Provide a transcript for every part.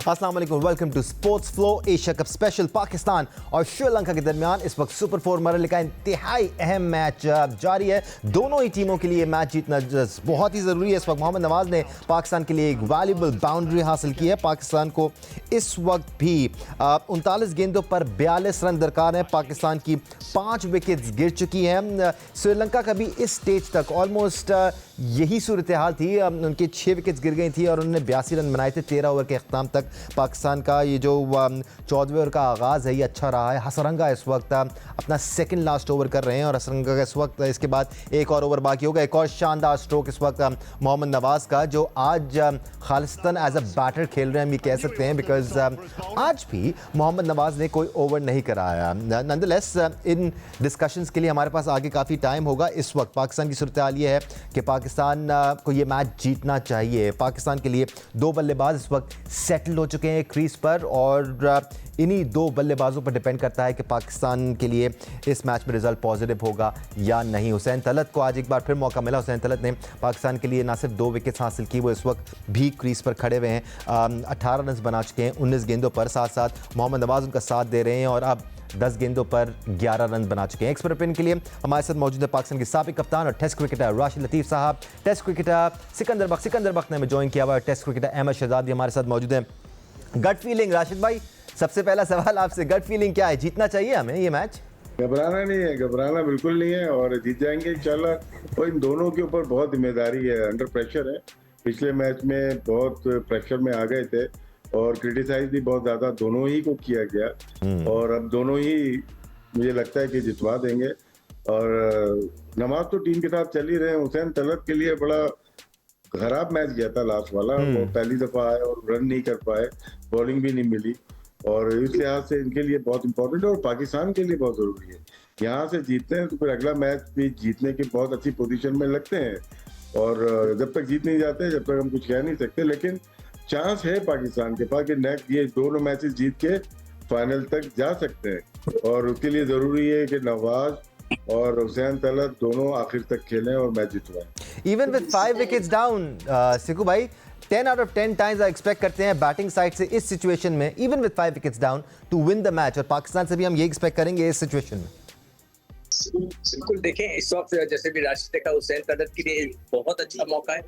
अस्सलाम वालेकुम, welcome to sports flow. Asia cup special Pakistan और श्रीलंका के दरमियान इस वक्त सुपर 4 मरहले का इंतहाई अहम मैच जारी है। दोनों ही टीमों के लिए मैच जीतना बहुत ही ज़रूरी है। इस वक्त मोहम्मद नवाज ने पाकिस्तान के लिए एक वैल्यूबल बाउंड्री हासिल की है। पाकिस्तान को इस वक्त भी 39 गेंदों पर 42 रन दरकार हैं। पाकिस्तान की 5 विकेट्स गिर चुकी हैं। श्रीलंका का भी इस स्टेज तक ऑलमोस्ट यही सूरत हाल थी। उनके 6 विकेट्स गिर गई थी और उन्होंने 82 रन बनाए थे। 13 ओवर के अख्ताम तक पाकिस्तान का ये जो 14वें ओवर का आगाज़ है ये अच्छा रहा है। हसरंगा इस वक्त अपना सेकंड लास्ट ओवर कर रहे हैं और हसरंगा का इस वक्त इसके बाद एक और ओवर बाकी होगा। एक और शानदार स्ट्रोक इस वक्त मोहम्मद नवाज का, जो आज खालिस्तान एज अ बैटर खेल रहे हैं, हम ये कह सकते हैं, बिकॉज आज भी मोहम्मद नवाज ने कोई ओवर नहीं कराया। नंदलेस इन डिस्कशंस के लिए हमारे पास आगे काफ़ी टाइम होगा। इस वक्त पाकिस्तान की सूरत हाल ये है कि पाकिस्तान को ये मैच जीतना चाहिए। पाकिस्तान के लिए 2 बल्लेबाज इस वक्त सेटल हो चुके हैं क्रीज पर और इन्हीं 2 बल्लेबाजों पर डिपेंड करता है कि पाकिस्तान के लिए इस मैच में रिजल्ट पॉजिटिव होगा या नहीं। हुसैन तलत को आज एक बार फिर मौका मिला। हुसैन तलत ने पाकिस्तान के लिए ना सिर्फ 2 विकेट्स हासिल की, वो इस वक्त भी क्रीज पर खड़े हुए हैं। 18 रन बना चुके हैं 19 गेंदों पर। साथ साथ मोहम्मद नवाज उनका साथ दे रहे हैं और अब 10 गेंदों पर 11 रन बना चुके हैं। एक्सपर्ट ओपिनियन के लिए हमारे साथ मौजूद है पाकिस्तान के साबिक कप्तान और टेस्ट क्रिकेटर राशिद लतीफ़ साहब। टेस्ट क्रिकेटर सिकंदर बख्त ने हमें ज्वाइन किया हुआ। टेस्ट क्रिकेटर अहमद शहजाद भी हमारे साथ मौजूद हैं। गट फीलिंग राशिद भाई, सबसे पहला सवाल आपसे, गट फीलिंग क्या है? जीतना चाहिए हमें ये मैच? घबराना नहीं है, घबराना बिल्कुल नहीं है और जीत जाएंगे इंशाल्लाह। और इन दोनों के ऊपर बहुत जिम्मेदारी है, अंडर प्रेशर है। पिछले मैच में बहुत प्रेशर में आ गए थे और क्रिटिसाइज भी बहुत ज्यादा दोनों ही को किया गया और अब दोनों ही मुझे लगता है कि जितवा देंगे। और नवाज तो टीम के साथ चल ही रहे हैं। हुसैन तलत के लिए बड़ा खराब मैच गया था लास्ट वाला, वो पहली दफा आए और रन नहीं कर पाए, बॉलिंग भी नहीं मिली और इस लिहाज से इनके लिए बहुत इंपॉर्टेंट है और पाकिस्तान के लिए बहुत जरूरी है। यहाँ से जीतते हैं तो फिर अगला मैच भी जीतने की बहुत अच्छी पोजीशन में लगते हैं और जब तक जीत नहीं जाते जब तक हम कुछ कह नहीं सकते, लेकिन चांस है पाकिस्तान के पास कि नेक्स्ट ये दोनों मैचेस जीत के फाइनल तक जा सकते हैं और उसके लिए जरूरी है कि नवाज और हुसैन तलत दोनों आखिर तक खेलें और मैच जितवाएं। Even with 5 wickets down, Siku भाई 10 आउट ऑफ 10 टाइम्स एक्सपेक्ट करते हैं बैटिंग साइड से इस सिचुएशन में, even with 5 wickets down, to win the match. और पाकिस्तान से भी हम ये एक्सपेक्ट करेंगे इस सिचुएशन में। बिल्कुल, देखें इस वक्त जैसे भी राशिद ने कहा, हुसैन तलत के लिए बहुत अच्छा मौका है।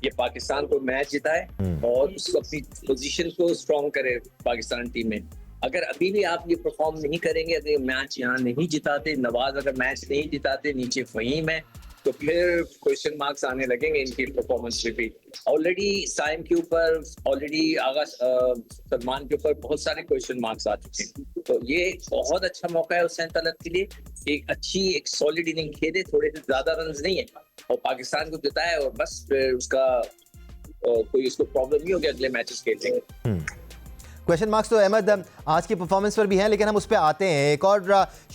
ये पाकिस्तान को मैच जिताए और उसको अपनी पोजीशन को स्ट्रॉन्ग करे पाकिस्तान टीम में। अगर अभी भी आप ये परफॉर्म नहीं करेंगे, अगर मैच यहाँ नहीं जिताते, नवाज अगर मैच नहीं जिताते, नीचे फहीम है, तो फिर क्वेश्चन मार्क्स आने लगेंगे इनकी परफॉर्मेंस पे भी। ऑलरेडी साइम के ऊपर, ऑलरेडी आगा सलमान के ऊपर बहुत सारे क्वेश्चन मार्क्स आ चुके हैं। तो ये बहुत अच्छा मौका है हुसैन तलत के लिए, एक अच्छी एक सॉलिड इनिंग खेले, थोड़े से ज्यादा रन नहीं है और पाकिस्तान को जिताए और बस फिर उसका कोई उसको प्रॉब्लम नहीं होगी अगले मैचेस खेलने। क्वेश्चन मार्क्स तो अहमद आज की परफॉर्मेंस पर भी हैं, लेकिन हम उस पर आते हैं। एक और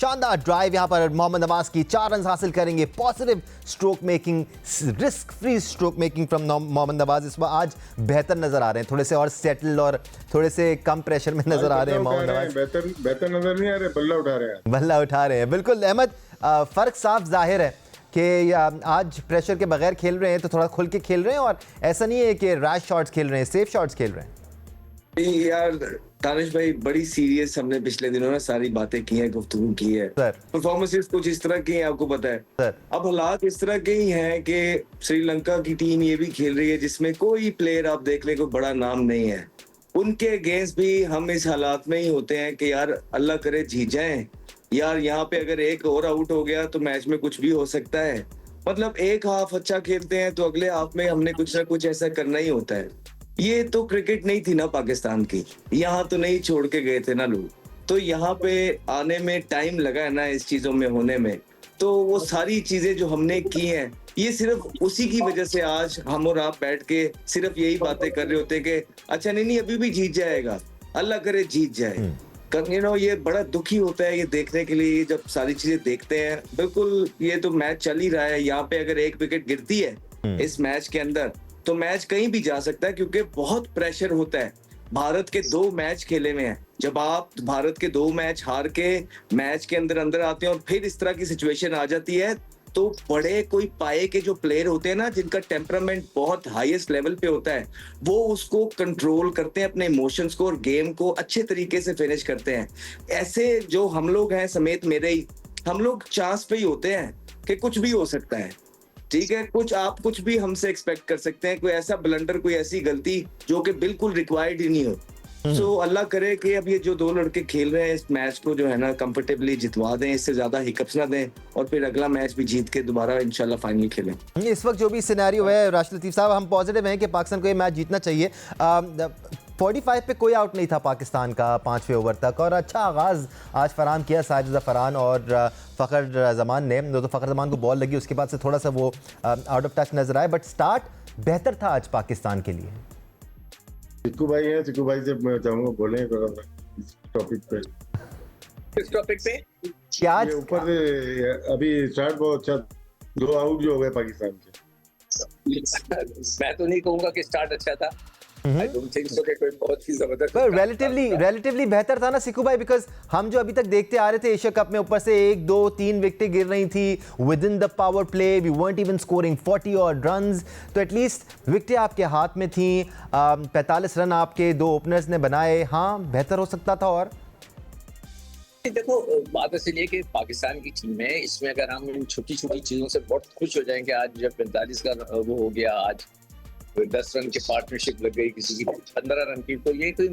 शानदार ड्राइव यहाँ पर मोहम्मद नवाज की, 4 रन हासिल करेंगे। Positive stroke making, risk free stroke making from Mohammad Nawaz इस बार आज बेहतर नजर आ रहे हैं, थोड़े से और सेटल और थोड़े से कम प्रेशर में नजर आ रहे हैं मोहम्मद नवाज। बेहतर नजर नहीं आ रहे, बल्ला उठा रहे हैं, बल्ला उठा रहे हैं। बिल्कुल अहमद, फर्क साफ जाहिर है कि आज प्रेशर के बगैर खेल रहे हैं तो थोड़ा खुल के खेल रहे हैं और ऐसा नहीं है कि रैश शॉट्स खेल रहे हैं, सेफ शॉट्स खेल रहे हैं। यार तानिश भाई, बड़ी सीरियस हमने पिछले दिनों में सारी बातें की हैं, गुफ्तगू की है। परफॉर्मेंसेस कुछ इस तरह की हैं, आपको पता है सर। अब हालात इस तरह के ही हैं कि श्रीलंका की टीम ये भी खेल रही है जिसमें कोई प्लेयर आप देख ले कोई बड़ा नाम नहीं है। उनके अगेंस्ट भी हम इस हालात में ही होते हैं कि यार अल्लाह करे जीत जाएं। यार यहाँ पे अगर एक और आउट हो गया तो मैच में कुछ भी हो सकता है। मतलब एक हाफ अच्छा खेलते हैं तो अगले हाफ में हमने कुछ ना कुछ ऐसा करना ही होता है। ये तो क्रिकेट नहीं थी ना पाकिस्तान की, यहाँ तो नहीं छोड़ के गए थे ना लोग, तो यहाँ पे आने में टाइम लगा है ना इस चीजों में होने में। तो वो सारी चीजें जो हमने की हैं, ये सिर्फ उसी की वजह से आज हम और आप बैठ के सिर्फ यही बातें कर रहे होते कि अच्छा नहीं अभी भी जीत जाएगा, अल्लाह करे जीत जाए। ये बड़ा दुखी होता है ये देखने के लिए जब सारी चीजें देखते हैं। बिल्कुल, ये तो मैच चल ही रहा है, यहाँ पे अगर एक विकेट गिरती है इस मैच के अंदर तो मैच कहीं भी जा सकता है क्योंकि बहुत प्रेशर होता है। भारत के 2 मैच खेले हुए हैं, जब आप भारत के 2 मैच हार के मैच के अंदर आते हैं और फिर इस तरह की सिचुएशन आ जाती है तो बड़े कोई पाए के जो प्लेयर होते हैं ना, जिनका टेम्परामेंट बहुत हाईएस्ट लेवल पे होता है, वो उसको कंट्रोल करते हैं अपने इमोशंस को और गेम को अच्छे तरीके से फिनिश करते हैं। ऐसे जो हम लोग हैं, समेत मेरे ही, हम लोग चांस पे ही होते हैं कि कुछ भी हो सकता है। ठीक है, कुछ भी हमसे एक्सपेक्ट कर सकते हैं, कोई ऐसा ब्लंडर, कोई ऐसी गलती जो कि बिल्कुल रिक्वायर्ड ही नहीं हो। सो अल्लाह करे कि अब ये जो दो लड़के खेल रहे हैं इस मैच को जो है ना कंफर्टेबली जितवा दें, इससे ज्यादा हिकअप्स ना दें, और फिर अगला मैच भी जीत के दोबारा इंशाल्लाह फाइनल खेलें। इस वक्त जो भी सिनेरियो है राशिद लतीफ़ साहब, हम पॉजिटिव हैं कि पाकिस्तान को ये मैच जीतना चाहिए। 45 पे कोई आउट नहीं था पाकिस्तान का 5वें ओवर तक, और अच्छा आगाज़ आज फराम किया साजिद ज़फ़रान और फ़खर ज़मान ने। तो फ़खर ज़मान को बॉल लगी, उसके बाद से थोड़ा सा वो आउट ऑफ टच नजर आए, बट स्टार्ट बेहतर था आज पाकिस्तान के लिए। सिक्कू भाई हैं, सिक्कू भाई से मैं चाहूंगा बोलें इस टॉपिक पे। किस टॉपिक पे? क्या ये ऊपर से अभी स्टार्ट बहुत अच्छा, 2 आउट जो हो गए पाकिस्तान के। मैं तो नहीं कहूंगा कि स्टार्ट अच्छा था। I don't think so कि कोई बहुत ही जबरदस्त पर रिलेटिवली बेहतर था ना सिक्कू भाई, बिकॉज हम जो अभी तक देखते आ रहे थे एशिया कप में, ऊपर से 1 2 3 विकेटें गिर रही थी within the power play, we weren't even scoring 40 और रन्स, तो एटलीस्ट विकेटें आपके हाथ में थी। 45 रन आपके 2 ओपनर्स ने बनाए। हाँ, बेहतर हो सकता था। और देखो, बात इसलिए कि पाकिस्तान की टीम है, इसमें अगर हम इन छोटी छोटी चीजों से बहुत खुश हो जाएंगे, आज जब 45 का वो हो गया, आज 10 रन की पार्टनरशिप लग गई, किसी की 15 रन की, तो ये कोई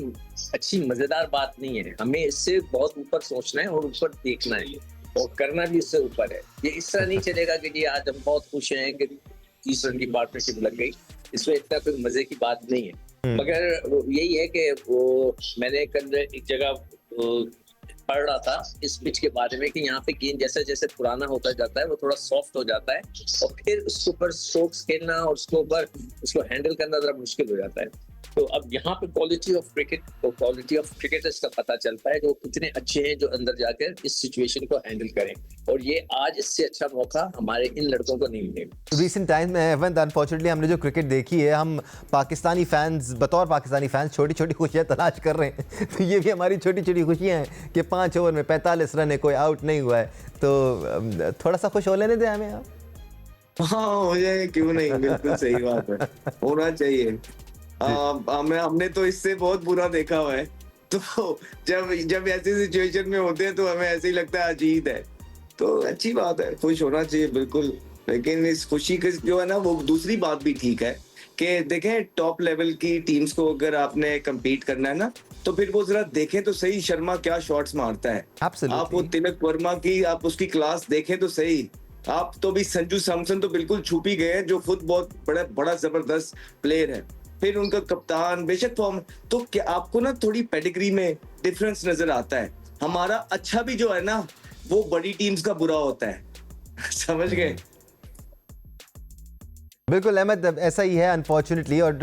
अच्छी मजेदार बात नहीं है। हमें इससे बहुत ऊपर सोचना है और ऊपर देखना है और करना भी इससे ऊपर है। ये इस तरह नहीं चलेगा कि जी आज हम बहुत खुश हैं कि 30 रन की पार्टनरशिप लग गई, इसमें इतना कोई मजे की बात नहीं है। मगर यही है कि वो मैंने कल एक जगह पढ़ रहा था इस पिच के बारे में कि यहाँ पे गेंद जैसे जैसे पुराना होता जाता है वो थोड़ा सॉफ्ट हो जाता है, और फिर उसके ऊपर स्ट्रोक्स खेलना और उसके ऊपर उसको हैंडल करना जरा मुश्किल हो जाता है। तो अब यहाँ पे क्वालिटी ऑफ क्रिकेटर्स का पता चलता है जो कितने अच्छे हैं, जो अंदर जाकर इस सिचुएशन को हैंडल करें, और ये आज इससे अच्छा मौका हमारे इन लड़कों को नहीं मिलेगा। रिसेंट टाइम में अनफॉर्चुनेटली हमने जो क्रिकेट देखी है, हम पाकिस्तानी फैंस, बतौर पाकिस्तानी फैंस छोटी छोटी खुशियाँ तलाश कर रहे हैं। तो ये भी हमारी छोटी छोटी खुशियाँ हैं कि 5 ओवर में 45 रन है, कोई आउट नहीं हुआ है, तो थोड़ा सा खुश हो लेने दें हमें। आप हाँ, हो जाए, क्यों नहीं, बिल्कुल सही बात है, होना चाहिए। हमने तो इससे बहुत बुरा देखा हुआ है, तो जब ऐसी सिचुएशन में होते हैं तो हमें ऐसे ही लगता है अजीब है, तो अच्छी बात है, खुश होना चाहिए बिल्कुल। लेकिन इस खुशी के जो है ना, वो दूसरी बात भी ठीक है कि देखें टॉप लेवल की टीम्स को अगर आपने कम्पीट करना है ना, तो फिर वो जरा देखें तो सही, शर्मा क्या शॉट्स मारता है। आप वो तिलक वर्मा की आप उसकी क्लास देखें तो सही। आप तो भी संजू सैमसन तो बिल्कुल छुप ही गए हैं, जो खुद बहुत बड़ा जबरदस्त प्लेयर है। फिर उनका कप्तान बेशक फॉर्म, तो क्या आपको ना थोड़ी पेडिग्री में डिफरेंस नजर आता है। हमारा अच्छा भी जो है ना, वो बड़ी टीम्स का बुरा होता है। समझ गए? बिल्कुल अहमद, ऐसा ही है अनफॉर्चुनेटली, और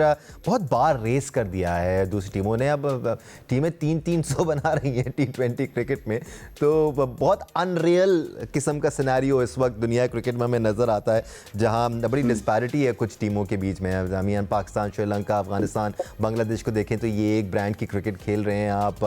बहुत बार रेस कर दिया है दूसरी टीमों ने। अब टीमें 300 बना रही हैं T20 क्रिकेट में, तो बहुत अनरियल किस्म का सिनेरियो इस वक्त दुनिया क्रिकेट में हमें नज़र आता है, जहां बड़ी डिस्पैरिटी है कुछ टीमों के बीच में। अमीन पाकिस्तान, श्रीलंका, अफगानिस्तान, बांग्लादेश को देखें तो ये एक ब्रांड की क्रिकेट खेल रहे हैं। आप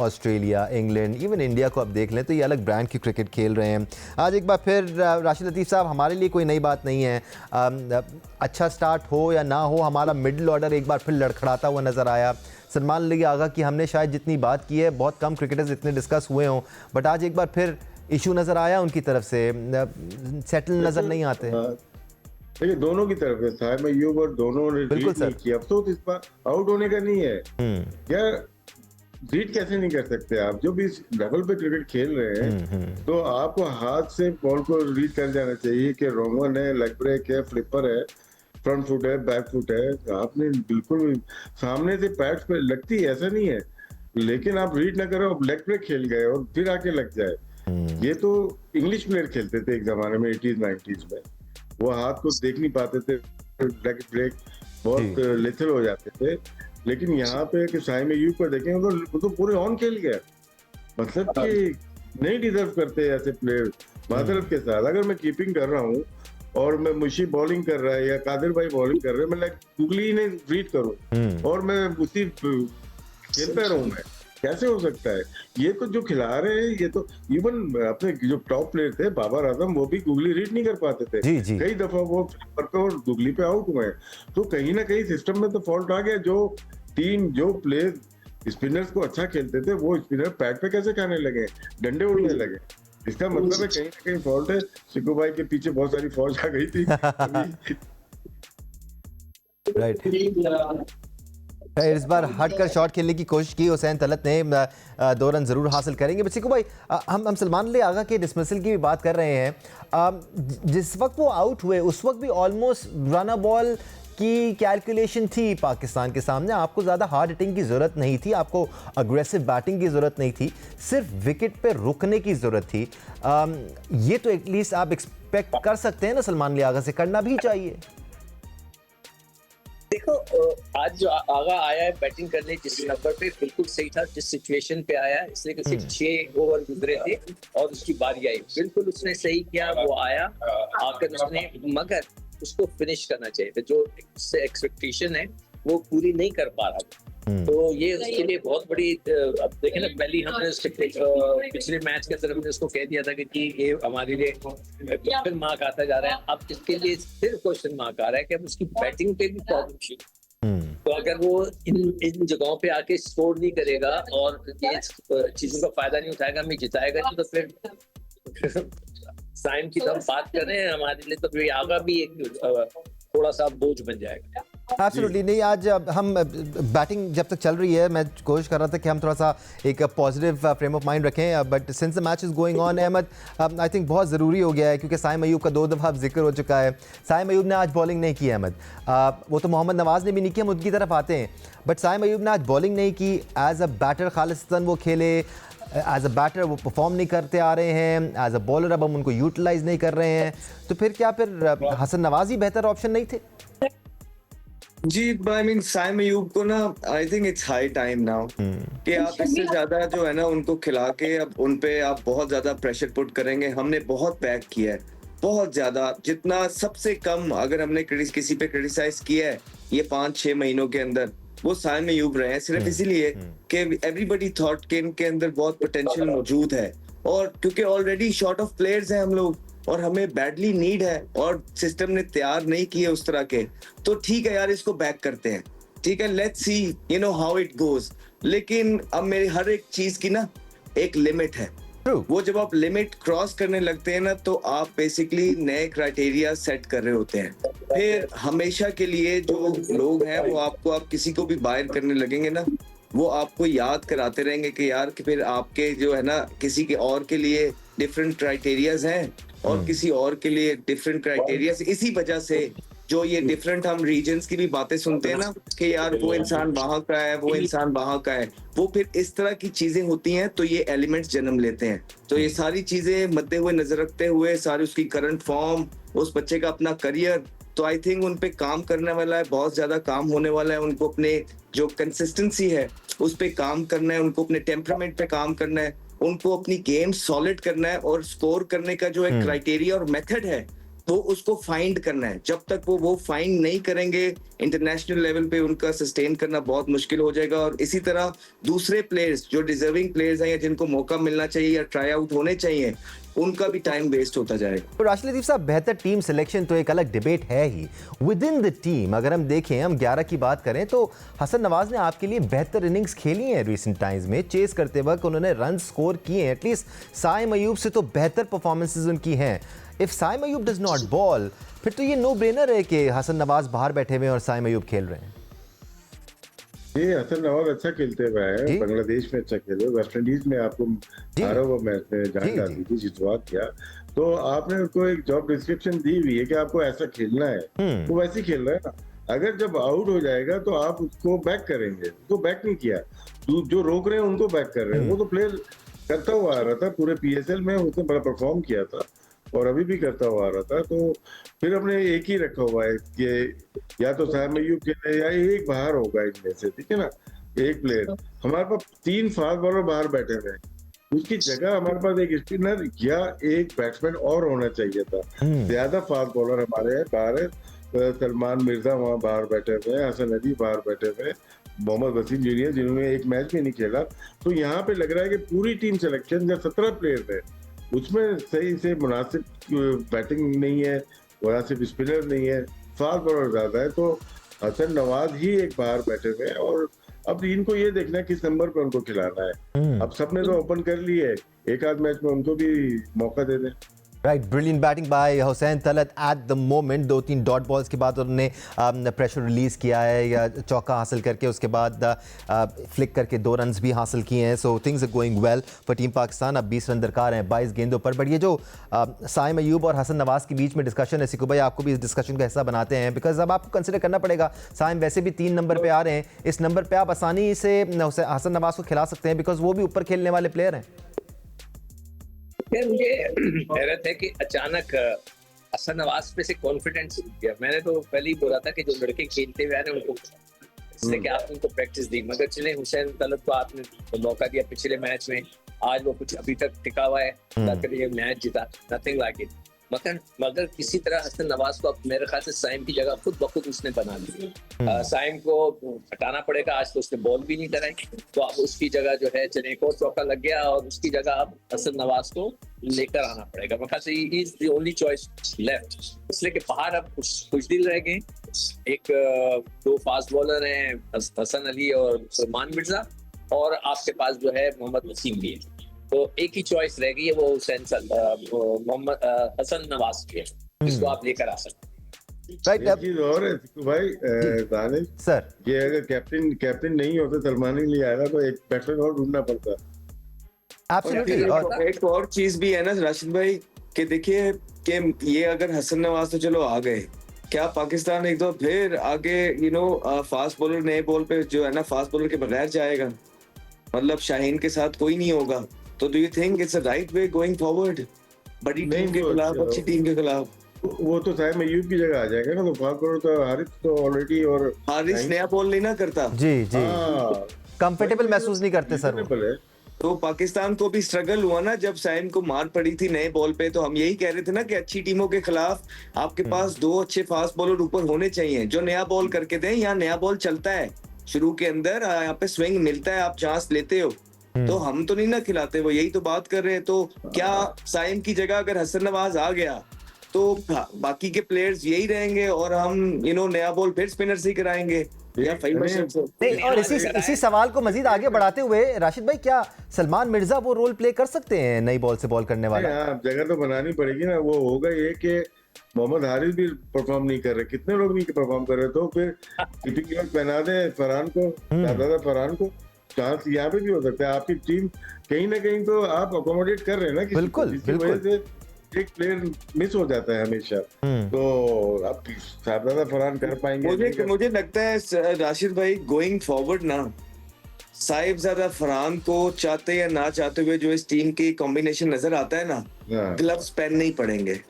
ऑस्ट्रेलिया, इंग्लैंड, इवन इंडिया को आप देख लें तो ये अलग ब्रांड की क्रिकेट खेल रहे हैं। आज एक बार फिर राशिद लतीफ़ साहब, हमारे लिए कोई नई बात नहीं है, अच्छा स्टार्ट हो या ना हो, हमारा मिडिल ऑर्डर एक बार फिर लड़खड़ाता हुआ नज़र आया। सलमान अली आगा की हमने शायद जितनी बात की है, बहुत कम क्रिकेटर्स इतने डिस्कस हुए हों, बट आज एक बार फिर इशू नज़र आया उनकी तरफ से, सेटल नज़र नहीं आते। देखिए, दोनों की तरफ है, साहब अय्यूब और दोनों ने रीड नहीं किया। अफसोस इस बार आउट होने का नहीं है यार, रीड कैसे नहीं कर सकते आप? जो भी इस लेवल पे क्रिकेट खेल रहे हैं, तो आपको हाथ से बॉल को रीड कर जाना चाहिए कि रोंगन है, लेग ब्रेक है, फ्लिपर है, फ्रंट फुट है, बैक फुट है। आपने बिल्कुल सामने से पैड्स पे लगती है, ऐसा नहीं है, लेकिन आप रीड ना करो, लेग ब्रेक खेल गए और फिर आके लग जाए। ये तो इंग्लिश प्लेयर खेलते थे एक जमाने में 80s 90s में, वो हाथ को देख नहीं पाते थे, लेग ब्रेक बहुत लेथल हो जाते थे। लेकिन यहाँ पे कि साइम अय्यूब को देखें, वो तो पूरे ऑन खेल गया, मतलब कि नहीं डिजर्व करते ऐसे प्लेयर। माजरत के साथ, अगर मैं कीपिंग कर रहा हूँ और मैं मुशी बॉलिंग कर रहा है या कादिर भाई बॉलिंग कर रहे हैं, मैं गुगली ने रीड करूँ और मैं उसी खेलता रहूँ मैं, कैसे हो सकता है? ये तो जो खिला रहे हैं, ये तो इवन अपने जो टॉप प्लेयर थे बाबर आजम, वो भी गूगली रीड नहीं कर पाते थे। जी, जी। कई दफा वो पर पे और गूगली पे आउट हुए हैं। तो कहीं ना कहीं सिस्टम में तो फॉल्ट आ गया। जो प्लेयर स्पिनर्स को अच्छा खेलते थे, वो स्पिनर पैड पे कैसे खाने लगे, डंडे उड़ने लगे। इसका मतलब है कहीं ना कहीं फॉल्ट है। सिक्कू भाई के पीछे बहुत सारी फौज आ गई थी अभी। राइट। इस बार हटकर शॉट खेलने की कोशिश की हुसैन तलत ने, 2 रन जरूर हासिल करेंगे। बट सिक्कू भाई, हम सलमान अली आगा के डिसमिसल की भी बात कर रहे हैं। जिस वक्त वो आउट हुए उस वक्त भी ऑलमोस्ट रन बॉल की कैलकुलेशन थी पाकिस्तान के सामने। आपको ज़्यादा हार्ड हिटिंग की ज़रूरत नहीं थी, आपको अग्रेसिव बैटिंग की ज़रूरत नहीं थी, सिर्फ विकेट पे रुकने की ज़रूरत थी। ये तो एटलीस्ट आप एक्सपेक्ट कर सकते हैं ना सलमान अली आगा से, करना भी चाहिए। देखो, आज जो आगा आया है बैटिंग करने जिस नंबर पे, बिल्कुल सही था जिस सिचुएशन पे आया, इसलिए कि सिर्फ 6 ओवर गुजरे थे और उसकी बारी आई। बिल्कुल उसने सही किया, वो आया आकर उसने, मगर उसको फिनिश करना चाहिए था। जो एक्सपेक्टेशन है वो पूरी नहीं कर पा रहा। तो ये उसके लिए बहुत बड़ी, अब देखें ना, पहले हमने पिछले मैच के अंदर हमने उसको कह दिया था कि ये हमारे लिए क्वेश्चन मार्क आता जा रहा है। अब इसके लिए फिर क्वेश्चन मार्क आ रहा है कि अब उसकी बैटिंग पे भी प्रॉब्लम थी। तो अगर वो इन जगहों पे आके स्कोर नहीं करेगा और ये चीजों का फायदा नहीं उठाएगा, हमें जिताएगा नहीं, तो फिर साइम की तो हम बात कर रहे हैं, हमारे लिए तो आगा भी एक थोड़ा सा बोझ बन जाएगा। एब्सोल्युटली नहीं। आज हम बैटिंग जब तक चल रही है, मैं कोशिश कर रहा था कि हम थोड़ा सा एक पॉजिटिव फ्रेम ऑफ माइंड रखें, but since the match is going on Ahmed, I think बहुत ज़रूरी हो गया है, क्योंकि साइम अयूब का 2 दफ़ा अब जिक्र हो चुका है। साइम अयूब ने आज बॉलिंग नहीं की अहमद, वो तो मोहम्मद नवाज़ ने भी नहीं की, हम उनकी तरफ आते हैं। बट साइम अयूब ने आज बॉलिंग नहीं की। एज अ बैटर खालिस्तान वो खेले, एज अ बैटर वो परफॉर्म नहीं करते आ रहे हैं, एज अ बॉलर अब हम उनको यूटिलाइज नहीं कर रहे हैं। तो फिर क्या हसन नवाज ही बेहतर ऑप्शन नहीं थे? जी, आई मीन साइम अयूब को ना, I think it's high time now कि आप इससे ज्यादा जो है ना उनको खिला के अब उन पे आप बहुत ज्यादा प्रेशर पुट करेंगे। हमने बहुत बैक किया है, बहुत ज्यादा, जितना सबसे कम अगर हमने किसी पे क्रिटिसाइज किया है ये 5-6 महीनों के अंदर, वो साइम अयूब रहे हैं। सिर्फ इसीलिए कि एवरीबडी थॉट के इनके अंदर बहुत पोटेंशियल मौजूद है, और क्योंकि ऑलरेडी शॉर्ट ऑफ प्लेयर्स हैं हम लोग और हमें बैडली नीड है और सिस्टम ने तैयार नहीं किए उस तरह के, तो ठीक है यार, इसको बैक करते हैं, ठीक है, let's see you know how it goes. लेकिन अब मेरी हर एक चीज की ना एक लिमिट है। वो जब आप लिमिट क्रॉस करने लगते हैं ना, तो आप बेसिकली नए क्राइटेरिया सेट कर रहे होते हैं। फिर हमेशा के लिए जो लोग हैं वो आपको, आप किसी को भी बायर करने लगेंगे ना, वो आपको याद कराते रहेंगे कि यार कि फिर आपके जो है ना किसी के और के लिए डिफरेंट क्राइटेरियाज हैं और किसी और के लिए डिफरेंट क्राइटेरियाज। इसी वजह से जो ये डिफरेंट हम रीजन्स की भी बातें सुनते हैं ना कि यार वो इंसान वहां का है, वो इंसान वहां का है, वो फिर इस तरह की चीजें होती हैं, तो ये एलिमेंट्स जन्म लेते हैं। तो ये सारी चीजें मद्दे हुए नजर रखते हुए, सारी उसकी करंट फॉर्म, उस बच्चे का अपना करियर, तो आई थिंक उन पे काम करने वाला है, बहुत ज्यादा काम होने वाला है। उनको अपने जो कंसिस्टेंसी है उस पे काम करना है, उनको अपने टेम्परामेंट पे काम करना है, उनको अपनी गेम सॉलिड करना है, और स्कोर करने का जो एक क्राइटेरिया और मेथड है वो उसको फाइंड करना है। जब तक वो फाइंड नहीं करेंगे, इंटरनेशनल लेवल पे उनका सस्टेन करना बहुत मुश्किल हो जाएगा। और इसी तरह दूसरे प्लेयर्स जो डिजर्विंग प्लेयर्स हैं या जिनको मौका मिलना चाहिए या ट्राई आउट होने चाहिए, उनका भी टाइम वेस्ट होता जाएगा। तो राशिद लतीफ साहब, बेहतर टीम सिलेक्शन तो एक अलग डिबेट है ही विद इन द टीम। अगर हम देखें, हम 11 की बात करें तो हसन नवाज ने आपके लिए बेहतर इनिंग्स खेली हैं रिसेंट टाइम्स में। चेस करते वक्त उन्होंने रन स्कोर किए हैं, एटलीस्ट साइम अयूब से तो बेहतर परफॉर्मेंसेज उनकी हैं। If Saim Ayub does not ball, फिर तो ये नो ब्रेनर है कि हसन नवाज बाहर बैठे हुए हैं और साइम अयूब खेल रहे हैं। ये हसन नवाज अच्छा खेलते हुए है, बांग्लादेश में अच्छा खेले, वेस्ट इंडीज में आपको हारा हुआ मैच में जान डाली थी, जितवा किया। तो आपने उनको एक जॉब डिस्क्रिप्शन दी हुई है कि आपको ऐसा खेलना है, वो वैसे ही खेल रहा है ना। अगर जब आउट हो जाएगा तो आप उसको बैक करेंगे, उसको बैक नहीं किया, जो रोक रहे हैं उनको बैक कर रहे हैं। वो तो प्लेयर करता हुआ आ रहा था, पूरे PSL में उसने बड़ा परफॉर्म किया था और अभी भी करता हुआ आ रहा था। तो फिर हमने एक ही रखा हुआ है कि या तो साइम अयूब खेले या एक बाहर होगा इनमें से, ठीक है ना, एक प्लेयर। हमारे पास 3 फास्ट बॉलर बाहर बैठे हुए हैं, उसकी जगह हमारे पास एक स्पिनर या एक बैट्समैन और होना चाहिए था। ज्यादा फास्ट बॉलर हमारे बाहर है, सलमान मिर्जा वहाँ बाहर बैठे हुए हैं, हसन अली बाहर बैठे हुए हैं, मोहम्मद वसीम जूनियर, जिन्होंने एक मैच भी नहीं खेला। तो यहाँ पे लग रहा है कि पूरी टीम सिलेक्शन जब 17 प्लेयर है उसमें सही से मुनासिब बैटिंग नहीं है, मुनासिब स्पिनर नहीं है, फास्ट बॉलर ज्यादा है। तो हसन नवाज ही एक बाहर बैठे हुए हैं और अब इनको ये देखना है किस नंबर पे उनको खिलाना है। अब सबने तो ओपन कर ली है, एक आध मैच में उनको भी मौका दे दें। Right, brilliant batting bye Hussain Talat at the moment. 2-3 dot balls के बाद उन्होंने प्रेशर रिलीज किया है या चौका हासिल करके उसके बाद फ्लिक करके 2 रन्स भी हासिल किए हैं। So things are going well for team Pakistan. अब 20 रन दरकार हैं 22 गेंदों पर। बट ये जो साइम अयूब और हसन नवाज के बीच में डिस्कशन है, सिकू भाई आपको भी इस डिस्कशन का हिस्सा बनाते हैं, बिकॉज अब आपको कंसिडर करना पड़ेगा साइम वैसे भी 3 नंबर पे आ रहे हैं, इस नंबर पे आप आसानी से हसन नवाज को खिला सकते हैं बिकॉज वो भी ऊपर खेलने वाले प्लेयर हैं। फिर मुझे हैरत है कि अचानक हसन नवाज पे से कॉन्फिडेंस उठ गया। मैंने तो पहले ही बोला था कि जो लड़के खेलते हुए आ रहे हैं उनको इसलिए कि आपने उनको प्रैक्टिस दी, मगर चले हुसैन तलत को आपने मौका दिया पिछले मैच में, आज वो कुछ अभी तक टिका हुआ है, ये मैच जीता, नथिंग लाइक इट। मगर किसी तरह हसन नवाज को अब मेरे ख्याल से साइम की जगह खुद ब खुद उसने बना ली। साइम को हटाना पड़ेगा, आज तो उसने बॉल भी नहीं कराई, तो अब उसकी जगह जो है चले एक और चौका लग गया और उसकी जगह अब हसन नवाज को लेकर आना पड़ेगा। मेरे ख्याल से he is the only choice left, इसलिए कि बाहर अब कुछ दिल रह गए। एक 2 फास्ट बॉलर हैं, हसन अली और सलमान मिर्जा, और आपके पास जो है मोहम्मद वसीम भी है। तो एक ही चॉइस रह गई है, वो मोहम्मद हसन नवाज की है, जिसको आप लेकर आ सकते हैं। एक चीज और है सिक्कू भाई, दानिश सर, ये अगर कैप्टन नहीं होते, सलमान ही नहीं आएगा तो एक बैट्समैन और ढूंढना पड़ता। एब्सोल्युटली। और एक और चीज भी है ना राशिद भाई कि देखिए कि ये अगर हसन नवाज तो चलो आ गए, क्या पाकिस्तान एक दो फिर आगे फास्ट बॉलर नए बॉल पे जो है ना फास्ट बॉलर के बगैर जाएगा, मतलब शाहीन के साथ कोई नहीं होगा। तो do you think it's a right way going forward, बड़ी टीम के खिलाफ, अच्छी टीम के खिलाफ? वो तो साइम अयूब की जगह आ जाएगा ना, तो फास्ट बॉलर तो हारिस तो ऑलरेडी, और हारिस नया बॉल नहीं ना करता। जी कंफर्टेबल महसूस नहीं करते सर। तो पाकिस्तान को भी स्ट्रगल हुआ ना जब साइम को मार पड़ी थी नए बॉल पे, तो हम यही कह रहे थे ना कि अच्छी टीमों के खिलाफ आपके पास 2 अच्छे फास्ट बॉलर ऊपर होने चाहिए जो नया बॉल करके दें। यहाँ नया बॉल चलता है शुरू के अंदर, यहाँ पे स्विंग मिलता है, आप चांस लेते हो, तो हम तो नहीं ना खिलाते, वो यही तो बात कर रहे हैं। तो क्या साइम की जगह अगर हसन नवाज आ गया तो बाकी के प्लेयर्स यही रहेंगे और हम नया बॉल फिर स्पिनर से कराएंगे या नहीं? और इसी सवाल को मजीद आगे बढ़ाते हुए राशिद भाई, क्या सलमान मिर्जा वो रोल प्ले कर सकते हैं नई बॉल से बॉल करने वाला? जगह तो बनानी पड़ेगी ना। वो होगा ये कि मोहम्मद हारिस भी परफॉर्म नहीं कर रहे, कितने लोग नहीं परफॉर्म कर रहे, तो फिर कीपिंग पहना दे फरहान को, दादा फरहान को। चांस यहाँ पे भी हो सकता है, आपकी टीम कहीं ना कहीं तो आप अकोमोडेट कर रहे हैं ना, बिल्कुल वजह से एक प्लेयर मिस हो जाता है हमेशा। तो अब साहबजादा फरहान कर पाएंगे? मुझे लगता है राशिद भाई गोइंग फॉरवर्ड ना, साहिबजादा फरहान को चाहते या ना चाहते हुए जो इस टीम की कॉम्बिनेशन नजर आता है ना, ग्लव्स पहनने ही पड़ेंगे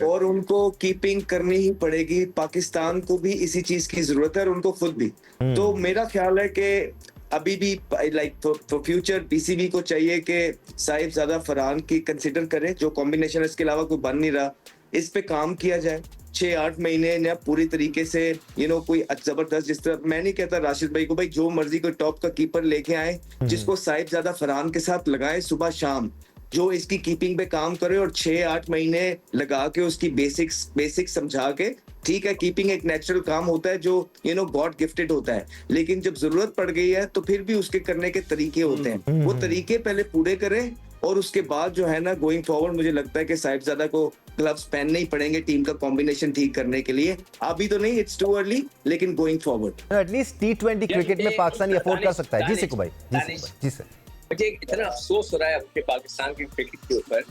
और उनको कीपिंग करनी ही पड़ेगी। पाकिस्तान को भी इसी चीज की जरूरत है और उनको खुद भी। तो मेरा ख्याल है कि अभी भी फॉर फ्यूचर पीसीबी को चाहिए कि साहिबजादा फरहान की कंसिडर करे, जो कॉम्बिनेशन इसके अलावा कोई बन नहीं रहा, इस पे काम किया जाए 6-8 महीने ना पूरी तरीके से कोई जबरदस्त, जिस तरह मैं नहीं कहता राशिद भाई को भाई जो मर्जी कोई टॉप का कीपर लेके आए, जिसको साहिबजादा फरहान के साथ लगाए सुबह शाम, जो इसकी कीपिंग पे काम करे और 6-8 महीने लगा के उसकी बेसिक्स समझा के। ठीक है, कीपिंग एक नेचुरल काम होता है जो गॉड गिफ्टेड होता है, लेकिन जब जरूरत पड़ गई है तो फिर भी उसके करने के तरीके होते हैं, वो तरीके पहले पूरे करें और उसके बाद जो है ना गोइंग फॉरवर्ड मुझे लगता है कि साहिबजादा को ग्लव्स पहनने ही पड़ेंगे टीम का कॉम्बिनेशन ठीक करने के लिए। अभी तो नहीं, इट्स टू अर्ली, लेकिन going forward at least T20 cricket में पाकिस्तान ये अफोर्ड कर सकता है। जी सिकू भाई, जी सर। मुझे इतना अफसोस हो रहा है अपने पाकिस्तान की क्रिकेट के ऊपर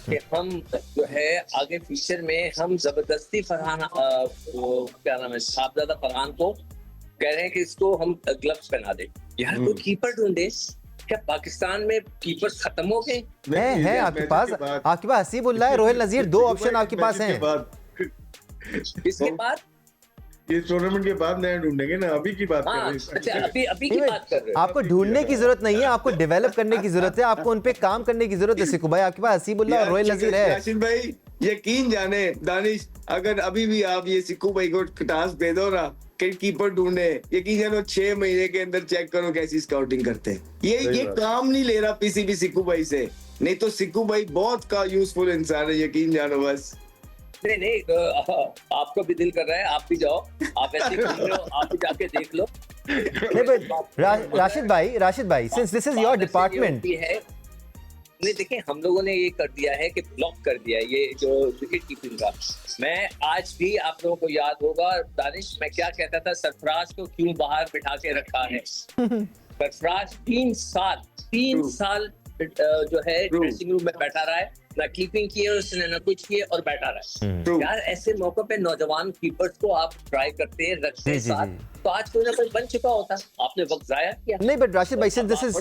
कि हम जो है आगे फ्यूचर में हम जबरदस्ती फरहान क्या नाम है साहबजादा फरहान को कह रहे हैं कि इसको हम ग्लव्स पहना दे। यार कोई कीपर ढूंढे, क्या पाकिस्तान में कीपर्स खत्म हो गए हैं? आपके पास हसीबुल्लाह है, रोहिल नजीर, 2 ऑप्शन आपके पास हैं। इसके बाद इस टूर्नामेंट के बाद नए ढूंढेंगे ना, अभी की बात कर रहे हैं। अच्छा, अभी की बात कर रहे हैं। आपको ढूंढने की जरूरत नहीं है, आपको डेवलप करने की जरूरत है, आपको उन पे काम करने की जरूरत है सिकू भाई। आपके पास हसीबुल्लाह और रोहिल नजीर है। राशिद भाई यकीन जाने दानिश, अगर अभी भी आप ये सिक्कू भाई को टास्क दे दो ना कि कीपर ढूंढे, यकीन जानो 6 महीने के अंदर चेक करो कैसी स्काउटिंग करते हैं। ये काम नहीं ले रहा पीसीबी सिक्कू भाई से, नहीं तो सिक्कू भाई बहुत का यूजफुल इंसान है, यकीन जानो बस। नहीं आपको भी दिल कर रहा है, आप भी जाओ, आप ऐसे घूम रहे हो, आप भी जाके देख लो। राशिद भाई, since this is your department, नहीं देखिए हम लोगों ने ये कर दिया है कि ब्लॉक कर दिया है ये जो विकेट कीपिंग का। मैं आज भी, आप लोगों को याद होगा दानिश, मैं क्या कहता था, सरफराज को क्यों बाहर बिठा के रखा है। सरफराज 3 साल जो है ड्रेसिंग रूम में बैठा रहा है, ना कीपिंग किए उसने, ना कुछ किए, और बैठा रहा है। यार ऐसे मौके पे नौजवान कीपर्स को आप ट्राई करते हैं, रखते हैं साथ, तो आज कोई ना कोई बन चुका होता। आपने वक्त जाया किया। नहीं बट राशिद भाई, सिंस दिस इज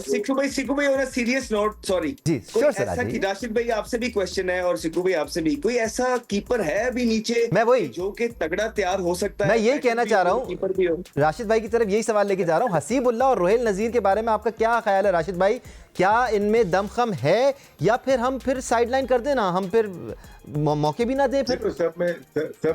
सिक्कू भाई on a serious note, sorry जी, श्योर सर, राशिद भाई आपसे भी क्वेश्चन है और सिक्कू भाई आपसे भी, कोई ऐसा कीपर है अभी नीचे मैं वही जो कि तगड़ा तैयार हो सकता है? मैं यही कहना चाह रहा हूँ, राशिद भाई की तरफ यही सवाल लेके जा रहा हूँ। हसीबुल्लाह और रोहिल नजीर के बारे में आपका क्या ख्याल है राशिद भाई? क्या इनमें दमखम है, या फिर हम फिर साइडलाइन कर देना, हम फिर मौके भी ना दें? फिर सब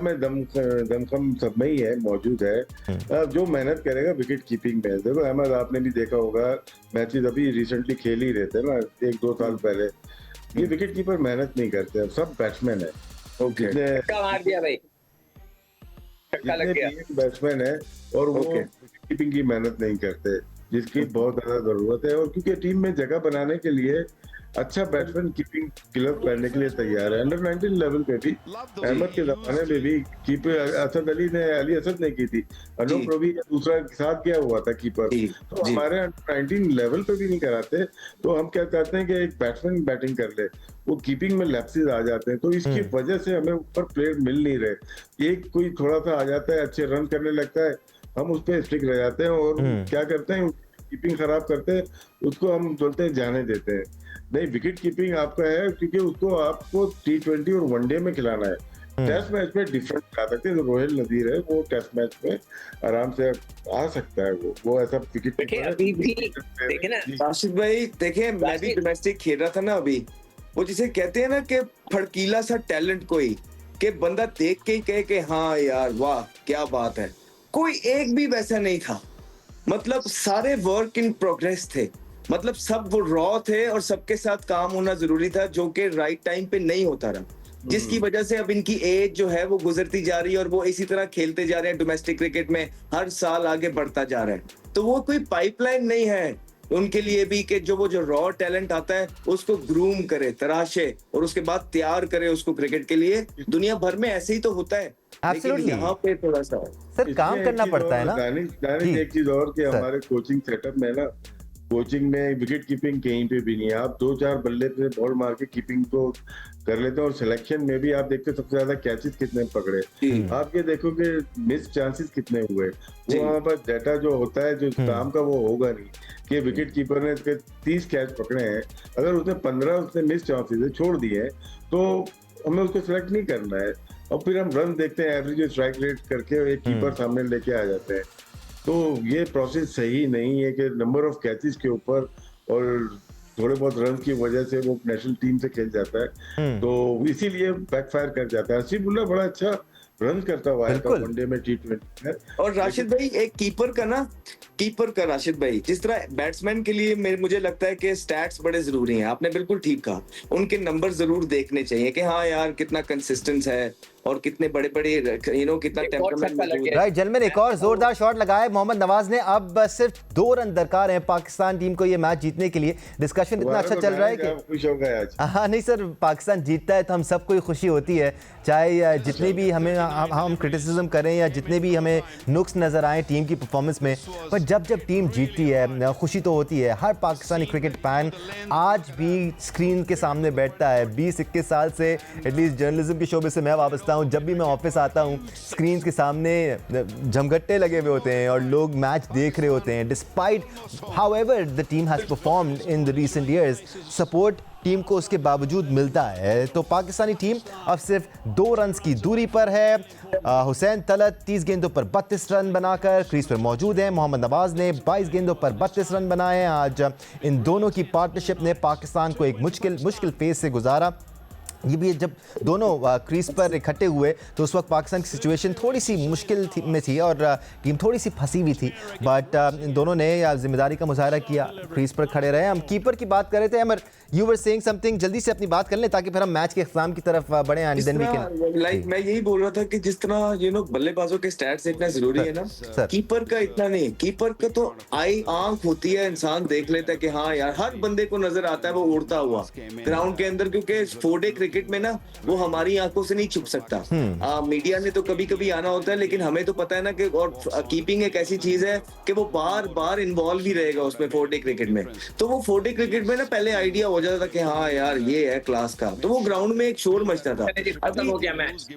में दमखम सब में ही है, मौजूद है। जो मेहनत करेगा विकेट कीपिंग में, देखो अहमद आपने भी देखा होगा, मैचेस अभी रिसेंटली खेल ही रहे थे ना 1-2 साल पहले, ये विकेट कीपर मेहनत नहीं करते, सब बैट्समैन है। ओके, मार दिया भाई, बैट्समैन है और वो विकेट कीपिंग की मेहनत नहीं करते, जिसकी बहुत ज्यादा जरूरत है। और क्योंकि टीम में जगह बनाने के लिए अच्छा बैट्समैन कीपिंग ग्लव पहनने के लिए तैयार है। अंडर 19 लेवल पे भी, अहमद के जमाने में भी कीपर अली असद ने की थी, अनूप रवि का दूसरा साथ गया हुआ था कीपर, तो हमारे अंडर 19 लेवल पे भी नहीं कराते। तो हम क्या चाहते हैं कि एक बैट्समैन बैटिंग कर ले, वो कीपिंग में लैप्सेस आ जाते हैं, तो इसकी वजह से हमें ऊपर प्लेयर मिल नहीं रहे। एक कोई थोड़ा सा आ जाता है, अच्छे रन करने लगता है, हम उस पर स्टिक रह जाते हैं और क्या करते हैं, कीपिंग खराब करते हैं, उसको हम बोलते हैं जाने देते हैं। नहीं, विकेट कीपिंग आपका है, क्योंकि उसको आपको T20 और वनडे में खिलाना है। टेस्ट मैच में डिफरेंट आ सकते हैं। तो रोहिल नजीर है, वो टेस्ट मैच में आराम से आ सकता है, वो ऐसा विकेट कीपर अभी भी देखे ना राशिद भाई, देखे मैं भी डोमेस्टिक खेल रहा था ना अभी, वो जिसे कहते हैं ना कि फड़कीला सा टैलेंट, कोई कि बंदा देख के ही कहे कि हाँ यार वाह क्या बात है, कोई एक भी वैसा नहीं था। मतलब सारे वर्क इन प्रोग्रेस थे, मतलब सब वो रॉ थे और सबके साथ काम होना जरूरी था, जो कि राइट टाइम पे नहीं होता रहा, जिसकी वजह से अब इनकी एज जो है वो गुजरती जा रही है और वो इसी तरह खेलते जा रहे हैं डोमेस्टिक क्रिकेट में, हर साल आगे बढ़ता जा रहा है। तो वो कोई पाइपलाइन नहीं है उनके लिए भी कि जो रॉ टैलेंट आता है उसको ग्रूम करे, तराशे और उसके बाद तैयार करे उसको क्रिकेट के लिए। दुनिया भर में ऐसे ही तो होता है, लेकिन यहाँ पे थोड़ा सा सर काम करना पड़ता है ना। दानिश एक चीज और कि हमारे कोचिंग सेटअप में ना, कोचिंग में विकेट कीपिंग कहीं पे भी नहीं है। आप 2-4 बल्ले पे बॉल मार के कीपिंग को कर लेते हैं, और सिलेक्शन में भी आप देखते हैं सबसे ज्यादा कैचेस कितने पकड़े, आप ये देखो कि मिस चांसेस कितने हुए। वो वहाँ पर डाटा जो होता है जो काम का, वो होगा नहीं कि विकेट कीपर ने 30 कैच पकड़े हैं, अगर उसने 15 उसने मिस चांसेस छोड़ दिए तो हमें उसको सिलेक्ट नहीं करना है। और फिर हम रन देखते हैं, एवरेज स्ट्राइक रेट करके एक कीपर सामने लेके आ जाते हैं। तो ये प्रोसेस सही नहीं है कि नंबर ऑफ कैचेस के ऊपर और थोड़े बहुत रन की वजह से वो नेशनल टीम से खेल जाता है, तो इसीलिए बैकफायर कर जाता है। हसीबुल्लाह बड़ा अच्छा रन करता हुआ है वनडे में, T20 में। और राशिद भाई एक कीपर का राशिद भाई, जिस तरह बैट्समैन के लिए मुझे लगता है कि स्टैट्स बड़े जरूरी हैं, आपने बिल्कुल ठीक कहा, उनके नंबर जरूर देखने चाहिए कि हाँ यार कितना कंसिस्टेंस है और कितने बड़े कितना टेम्परामेंट। राइट जेंटलमैन, एक और जोरदार शॉट लगाया मोहम्मद नवाज ने। अब सिर्फ 2 रन दरकार हैं पाकिस्तान टीम को ये मैच जीतने के लिए। डिस्कशन इतना अच्छा चल रहा है कि खुश हो गए आज। हाँ नहीं सर, पाकिस्तान जीतता है तो हम सबको ही खुशी होती है, चाहे जितने भी हम क्रिटिसिज्म करें या जितने भी हमें नुक्स नजर आए टीम की परफॉर्मेंस में, पर जब टीम जीतती है खुशी तो होती है। हर पाकिस्तानी क्रिकेट फैन आज भी स्क्रीन के सामने बैठता है। 20-21 साल से एटलीस्ट जर्नलिज्म के शोबे से मैं वाबस्ता हूँ, जब भी मैं ऑफिस आता हूँ स्क्रीन के सामने जमघट्टे लगे हुए होते हैं और लोग मैच देख रहे होते हैं। Despite however the team has performed in the recent years, support team को उसके बावजूद मिलता है। तो पाकिस्तानी टीम अब सिर्फ 2 रन्स की दूरी पर है। हुसैन तलत 30 गेंदों पर 32 रन बनाकर क्रीज पर मौजूद हैं। मोहम्मद नवाज ने 22 गेंदों पर 32 रन बनाए हैं। आज इन दोनों की पार्टनरशिप ने पाकिस्तान को एक मुश्किल फेज से गुजारा। ये भी जब दोनों क्रीज पर इकट्ठे हुए तो उस वक्त पाकिस्तान की सिचुएशन थोड़ी सी मुश्किल में थी और टीम थोड़ी सी फंसी हुई थी, बट इन दोनों ने जिम्मेदारी का मुजाहरा किया, क्रीज पर खड़े रहे। हम कीपर की बात कर रहे थे, अमर यू वर सेइंग समथिंग, जल्दी से अपनी बात कर लें ताकि फिर हम मैच के इख्तिताम की तरफ बढ़े। लाइक मैं यही बोल रहा था कि जिस तरह बल्लेबाजों के स्टैट्स देखना जरूरी है ना, कीपर का इतना नहीं। कीपर का तो आंख होती है, इंसान देख लेता है कि हाँ यार, हर बंदे को नजर आता है वो उड़ता हुआ ग्राउंड के अंदर, क्योंकि 4-डे क्रिकेट में ना वो हमारी आंखों से नहीं छुप सकता। मीडिया ने तो कभी कभी आना होता है, लेकिन हमें तो पता है ना कि और कीपिंग एक ऐसी चीज है कि वो बार बार इन्वॉल्व ही रहेगा उसमें 4-डे क्रिकेट में। तो वो 4-डे क्रिकेट में ना पहले आइडिया हो जाता था कि हाँ यार ये है क्लास का, तो वो ग्राउंड में एक शोर मचता था। खत्म हो गया मैच।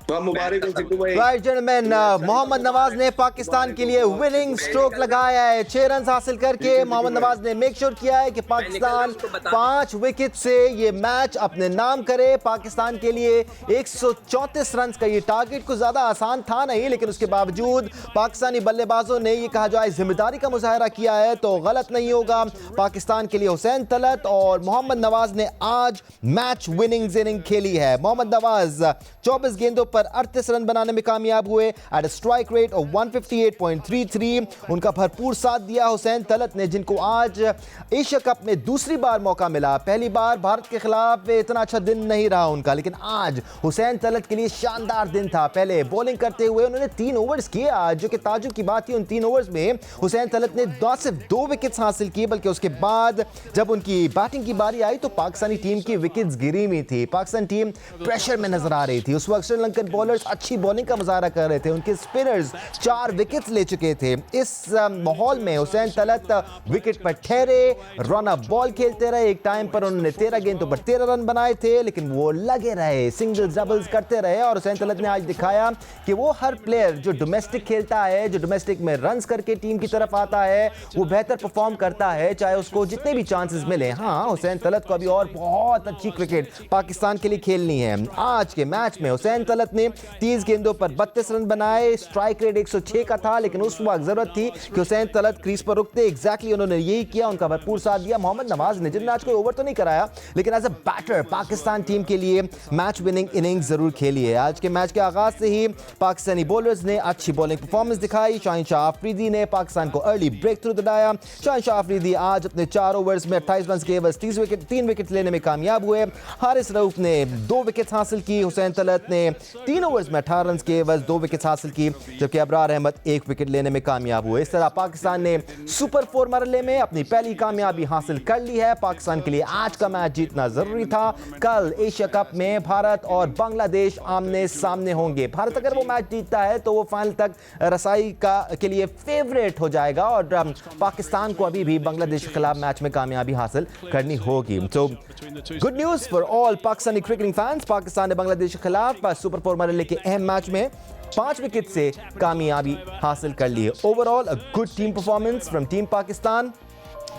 तो मुबारक हो सिक्कू भाई। राइट जेंटलमैन, मोहम्मद नवाज ने पाकिस्तान के लिए विनिंग स्ट्रोक लगाया है। 6 रन हासिल करके मोहम्मद नवाज ने मेक श्योर किया है कि पाकिस्तान 5 विकेट से ये मैच अपने नाम करे। पाकिस्तान के लिए 134 रन का ये टारगेट कुछ ज्यादा आसान था नहीं, लेकिन उसके बावजूद पाकिस्तानी बल्लेबाजों ने ये कहा जाए जिम्मेदारी का मुजाहरा किया है तो गलत नहीं होगा। पाकिस्तान के लिए हुसैन तलत और मोहम्मद नवाज ने आज मैच विनिंग इनिंग खेली है। मोहम्मद नवाज 24 गेंदों पर 38 रन बनाने में कामयाब हुए at a strike rate of 158.33। उनका भरपूर साथ दिया हुसैन तलत ने, जिनको आज एशिया कप में दूसरी बार मौका मिला। पहली बार भारत के खिलाफ इतना अच्छा दिन नहीं रहा उनका, लेकिन आज हुसैन तलत के लिए शानदार दिन था। पहले बॉलिंग करते हुए उन्होंने 3 ओवर्स किए आज, जो कि ताजुब की बात थी। उन 3 ओवर्स में हुसैन तलत ने सिर्फ 2 विकेट्स हासिल किए, बल्कि उसके बाद जब उनकी बैटिंग की बारी आई तो पाकिस्तानी टीम की विकेट्स गिरी हुई थी। पाकिस्तान टीम प्रेशर में नजर आ रही थी। उस वक्त श्रीलंकन बॉलर्स अच्छी बॉलिंग का मुजाहरा कर रहे थे, उनके स्पिनर्स 4 विकेट्स ले चुके थे। इस माहौल में हुसैन तलत विकेट पर ठहरे, रन अप बॉल खेलते रहे। एक टाइम पर उन्होंने 13 गेंदों पर 13 रन बनाए थे, लेकिन वो लगे रहे, सिंगल्स डबल्स करते रहे। और हुसैन तलत ने आज दिखाया कि वो हर प्लेयर जो डोमेस्टिक खेलता है, जो डोमेस्टिक में रन्स करके टीम की तरफ आता है, वो बेहतर परफॉर्म करता है, चाहे उसको जितने भी चांसेस मिले। हाँ, हुसैन तलत को अभी और बहुत अच्छी क्रिकेट पाकिस्तान के लिए खेलनी है। आज के मैच में हुसैन तलत ने 30 गेंदों पर 32 रन बनाए। स्ट्राइक रेट 106 का था, लेकिन उस वक्त जरूरत थी कि हुसैन तलत क्रीज पर रुकते। एग्जैक्टली उन्होंने यही किया, उनका भरपूर साथ दिया। मोहम्मद नवाज ने, जिन्होंने आज कोई ओवर तो नहीं कराया, लेकिन as a batter Pakistan team के लिए मैच विनिंग इनिंग्स जरूर खेली है। आज के मैच के आगाज से ही पाकिस्तानी बॉलर्स ने अच्छी बॉलिंग परफॉर्मेंस दिखाई। शाहिनशाह अफरीदी ने पाकिस्तान को अर्ली ब्रेक थ्रू दिलाया। शाहिनशाह अफरीदी आज अपने 4 ओवर्स में 28 रन के बस 3 विकेट लेने में कामयाब हुए। हारिस रऊफ ने 2 विकेट हासिल की। हुसैन तलत ने 3 ओवर्स में 18 रन के बस 2 विकेट हासिल की, जबकि अबरार अहमद 1 विकेट लेने में कामयाब हुए। इस तरह पाकिस्तान ने सुपर 4 मरहले में अपनी पहली कामयाबी हासिल कर ली है। पाकिस्तान के लिए आज का मैच जीतना जरूरी था। कल एशिया कप में भारत और बांग्लादेश आमने सामने होंगे। भारत अगर वो मैच जीतता है तो वो फाइनल तक रसाई के लिए फेवरेट हो जाएगा और पाकिस्तान को अभी भी बांग्लादेश के खिलाफ मैच में कामयाबी हासिल करनी होगी। तो good news for all Pakistani cricketing fans. Pakistan ने बांग्लादेश के खिलाफ सुपर 4 मरहले के अहम मैच में 5 विकेट से कामयाबी हासिल कर ली है। Overall a good team performance from team Pakistan.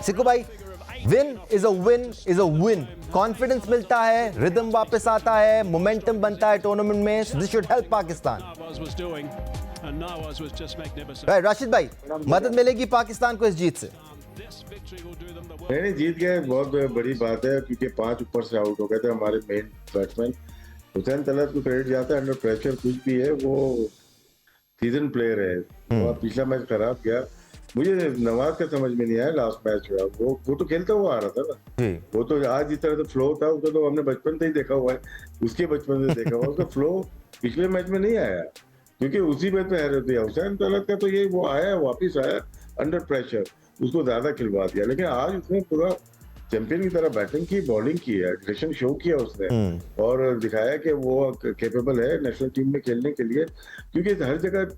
Sikku भाई, win is a win. Confidence मिलता है, रिदम वापस आता है, मोमेंटम बनता है टूर्नामेंट में। This should help Pakistan. Rashid भाई, मदद मिलेगी पाकिस्तान को इस जीत से? नहीं, जीत गए, बहुत बड़ी बात है, क्योंकि 5 ऊपर से आउट हो गए थे हमारे मेन बैट्समैन। हुसैन तलत को क्रेडिट जाता है, अंडर प्रेशर कुछ भी है, वो सीजन प्लेयर है। वो पिछला मैच खराब गया। मुझे नवाज का समझ में नहीं आया लास्ट मैच में। वो तो खेलता हुआ आ रहा था ना, वो तो आज जिस तरह से फ्लो था उसका तो हमने बचपन से ही देखा हुआ है, उसके बचपन से देखा हुआ। उसका फ्लो पिछले मैच में नहीं आया, क्योंकि उसी मैच में हैरत दिया। हुसैन तलत का तो ये वो आया, वापिस आया अंडर प्रेशर, उसको ज्यादा खिलवा दिया। लेकिन आज उसने पूरा चैंपियन की तरह बैटिंग की, बॉलिंग की है, एग्रेशन शो किया उसने और दिखाया कि वो कैपेबल है नेशनल टीम में खेलने के लिए, क्योंकि हर जगह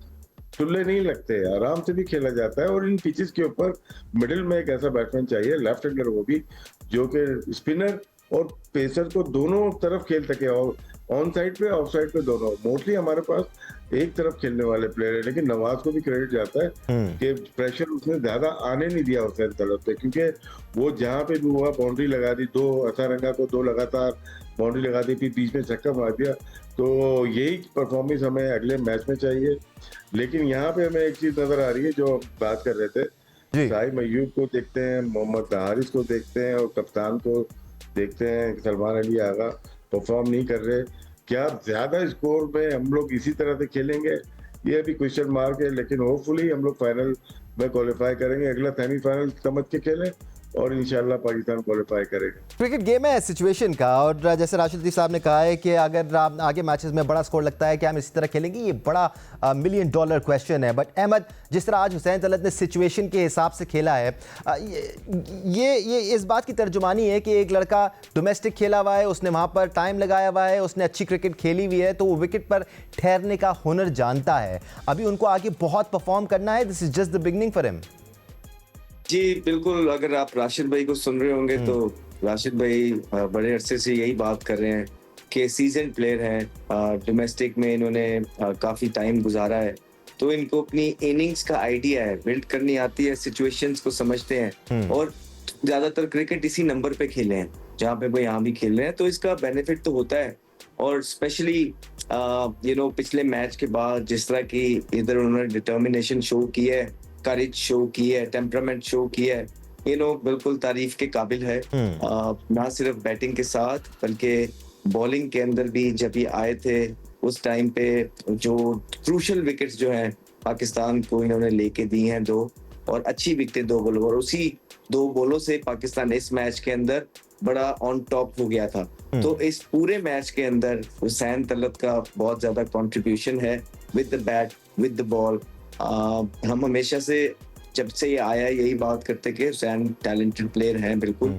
चुल्ले नहीं लगते, आराम से भी खेला जाता है। और इन पिचेस के ऊपर मिडिल में एक ऐसा बैट्समैन चाहिए, लेफ्ट हैंडर वो भी, जो कि स्पिनर और पेसर को दोनों तरफ खेल सके, और ऑन साइड पे ऑफ साइड पे दोनों। मोस्टली हमारे पास एक तरफ खेलने वाले प्लेयर है, लेकिन नवाज को भी क्रेडिट जाता है कि प्रेशर उसने ज्यादा आने नहीं दिया हुसैन तलत पे, क्योंकि वो जहाँ पे भी हुआ बाउंड्री लगा दी, 2 असारंगा को 2 लगातार बाउंड्री लगा दी, फिर बीच में छक्का मार दिया। तो यही परफॉर्मेंस हमें अगले मैच में चाहिए। लेकिन यहाँ पे हमें एक चीज नजर आ रही है, जो बात कर रहे थे, साहिब अय्यूब को देखते हैं, मोहम्मद हारिस को देखते हैं और कप्तान को देखते हैं सलमान अली आगा, परफॉर्म नहीं कर रहे। क्या ज्यादा स्कोर में हम लोग इसी तरह से खेलेंगे, ये अभी क्वेश्चन मार्क है, लेकिन होपफुली हम लोग फाइनल में क्वालिफाई करेंगे। अगला सेमीफाइनल समझ के खेलें और इंशाल्लाह पाकिस्तान क्वालिफाई करेगा। क्रिकेट गेम है सिचुएशन का, और जैसे राशिद लतीफ़ साहब ने कहा है कि अगर आगे मैचेस में बड़ा स्कोर लगता है कि हम इसी तरह खेलेंगे, ये बड़ा $1 मिलियन क्वेश्चन है। बट अहमद, जिस तरह आज हुसैन तलत ने सिचुएशन के हिसाब से खेला है, ये इस बात की तर्जुमानी है कि एक लड़का डोमेस्टिक खेला हुआ है, उसने वहाँ पर टाइम लगाया हुआ है, उसने अच्छी क्रिकेट खेली हुई है, तो वो विकेट पर ठहरने का हुनर जानता है। अभी उनको आगे बहुत परफॉर्म करना है। This is just the beginning for him. जी बिल्कुल, अगर आप राशिद भाई को सुन रहे होंगे तो राशिद भाई बड़े अरसे से यही बात कर रहे हैं कि सीजन प्लेयर हैं, डोमेस्टिक में इन्होंने काफी टाइम गुजारा है, तो इनको अपनी इनिंग्स का आइडिया है, बिल्ड करनी आती है, सिचुएशंस को समझते हैं, और ज्यादातर क्रिकेट इसी नंबर पे खेले हैं जहाँ पे वो यहाँ भी खेल रहे हैं, तो इसका बेनिफिट तो होता है। और स्पेशली पिछले मैच के बाद जिस तरह की इधर उन्होंने डिटर्मिनेशन शो की है, करेज शो की है, टेम्परामेंट शो की है, बिल्कुल तारीफ के काबिल है। ना सिर्फ बैटिंग के साथ बल्कि बॉलिंग के अंदर भी जब ये आए थे उस टाइम पे जो क्रूशल विकेट्स जो हैं पाकिस्तान को इन्होंने लेके दी हैं 2, और अच्छी विकेटें 2 बॉलों, और उसी 2 बॉलों से पाकिस्तान इस मैच के अंदर बड़ा ऑन टॉप हो गया था। तो इस पूरे मैच के अंदर हुसैन तलत का बहुत ज्यादा कंट्रीब्यूशन है with the bat, with the ball. हम हमेशा से जब से ये आया यही बात करते कि हुसैन टैलेंटेड प्लेयर हैं बिल्कुल।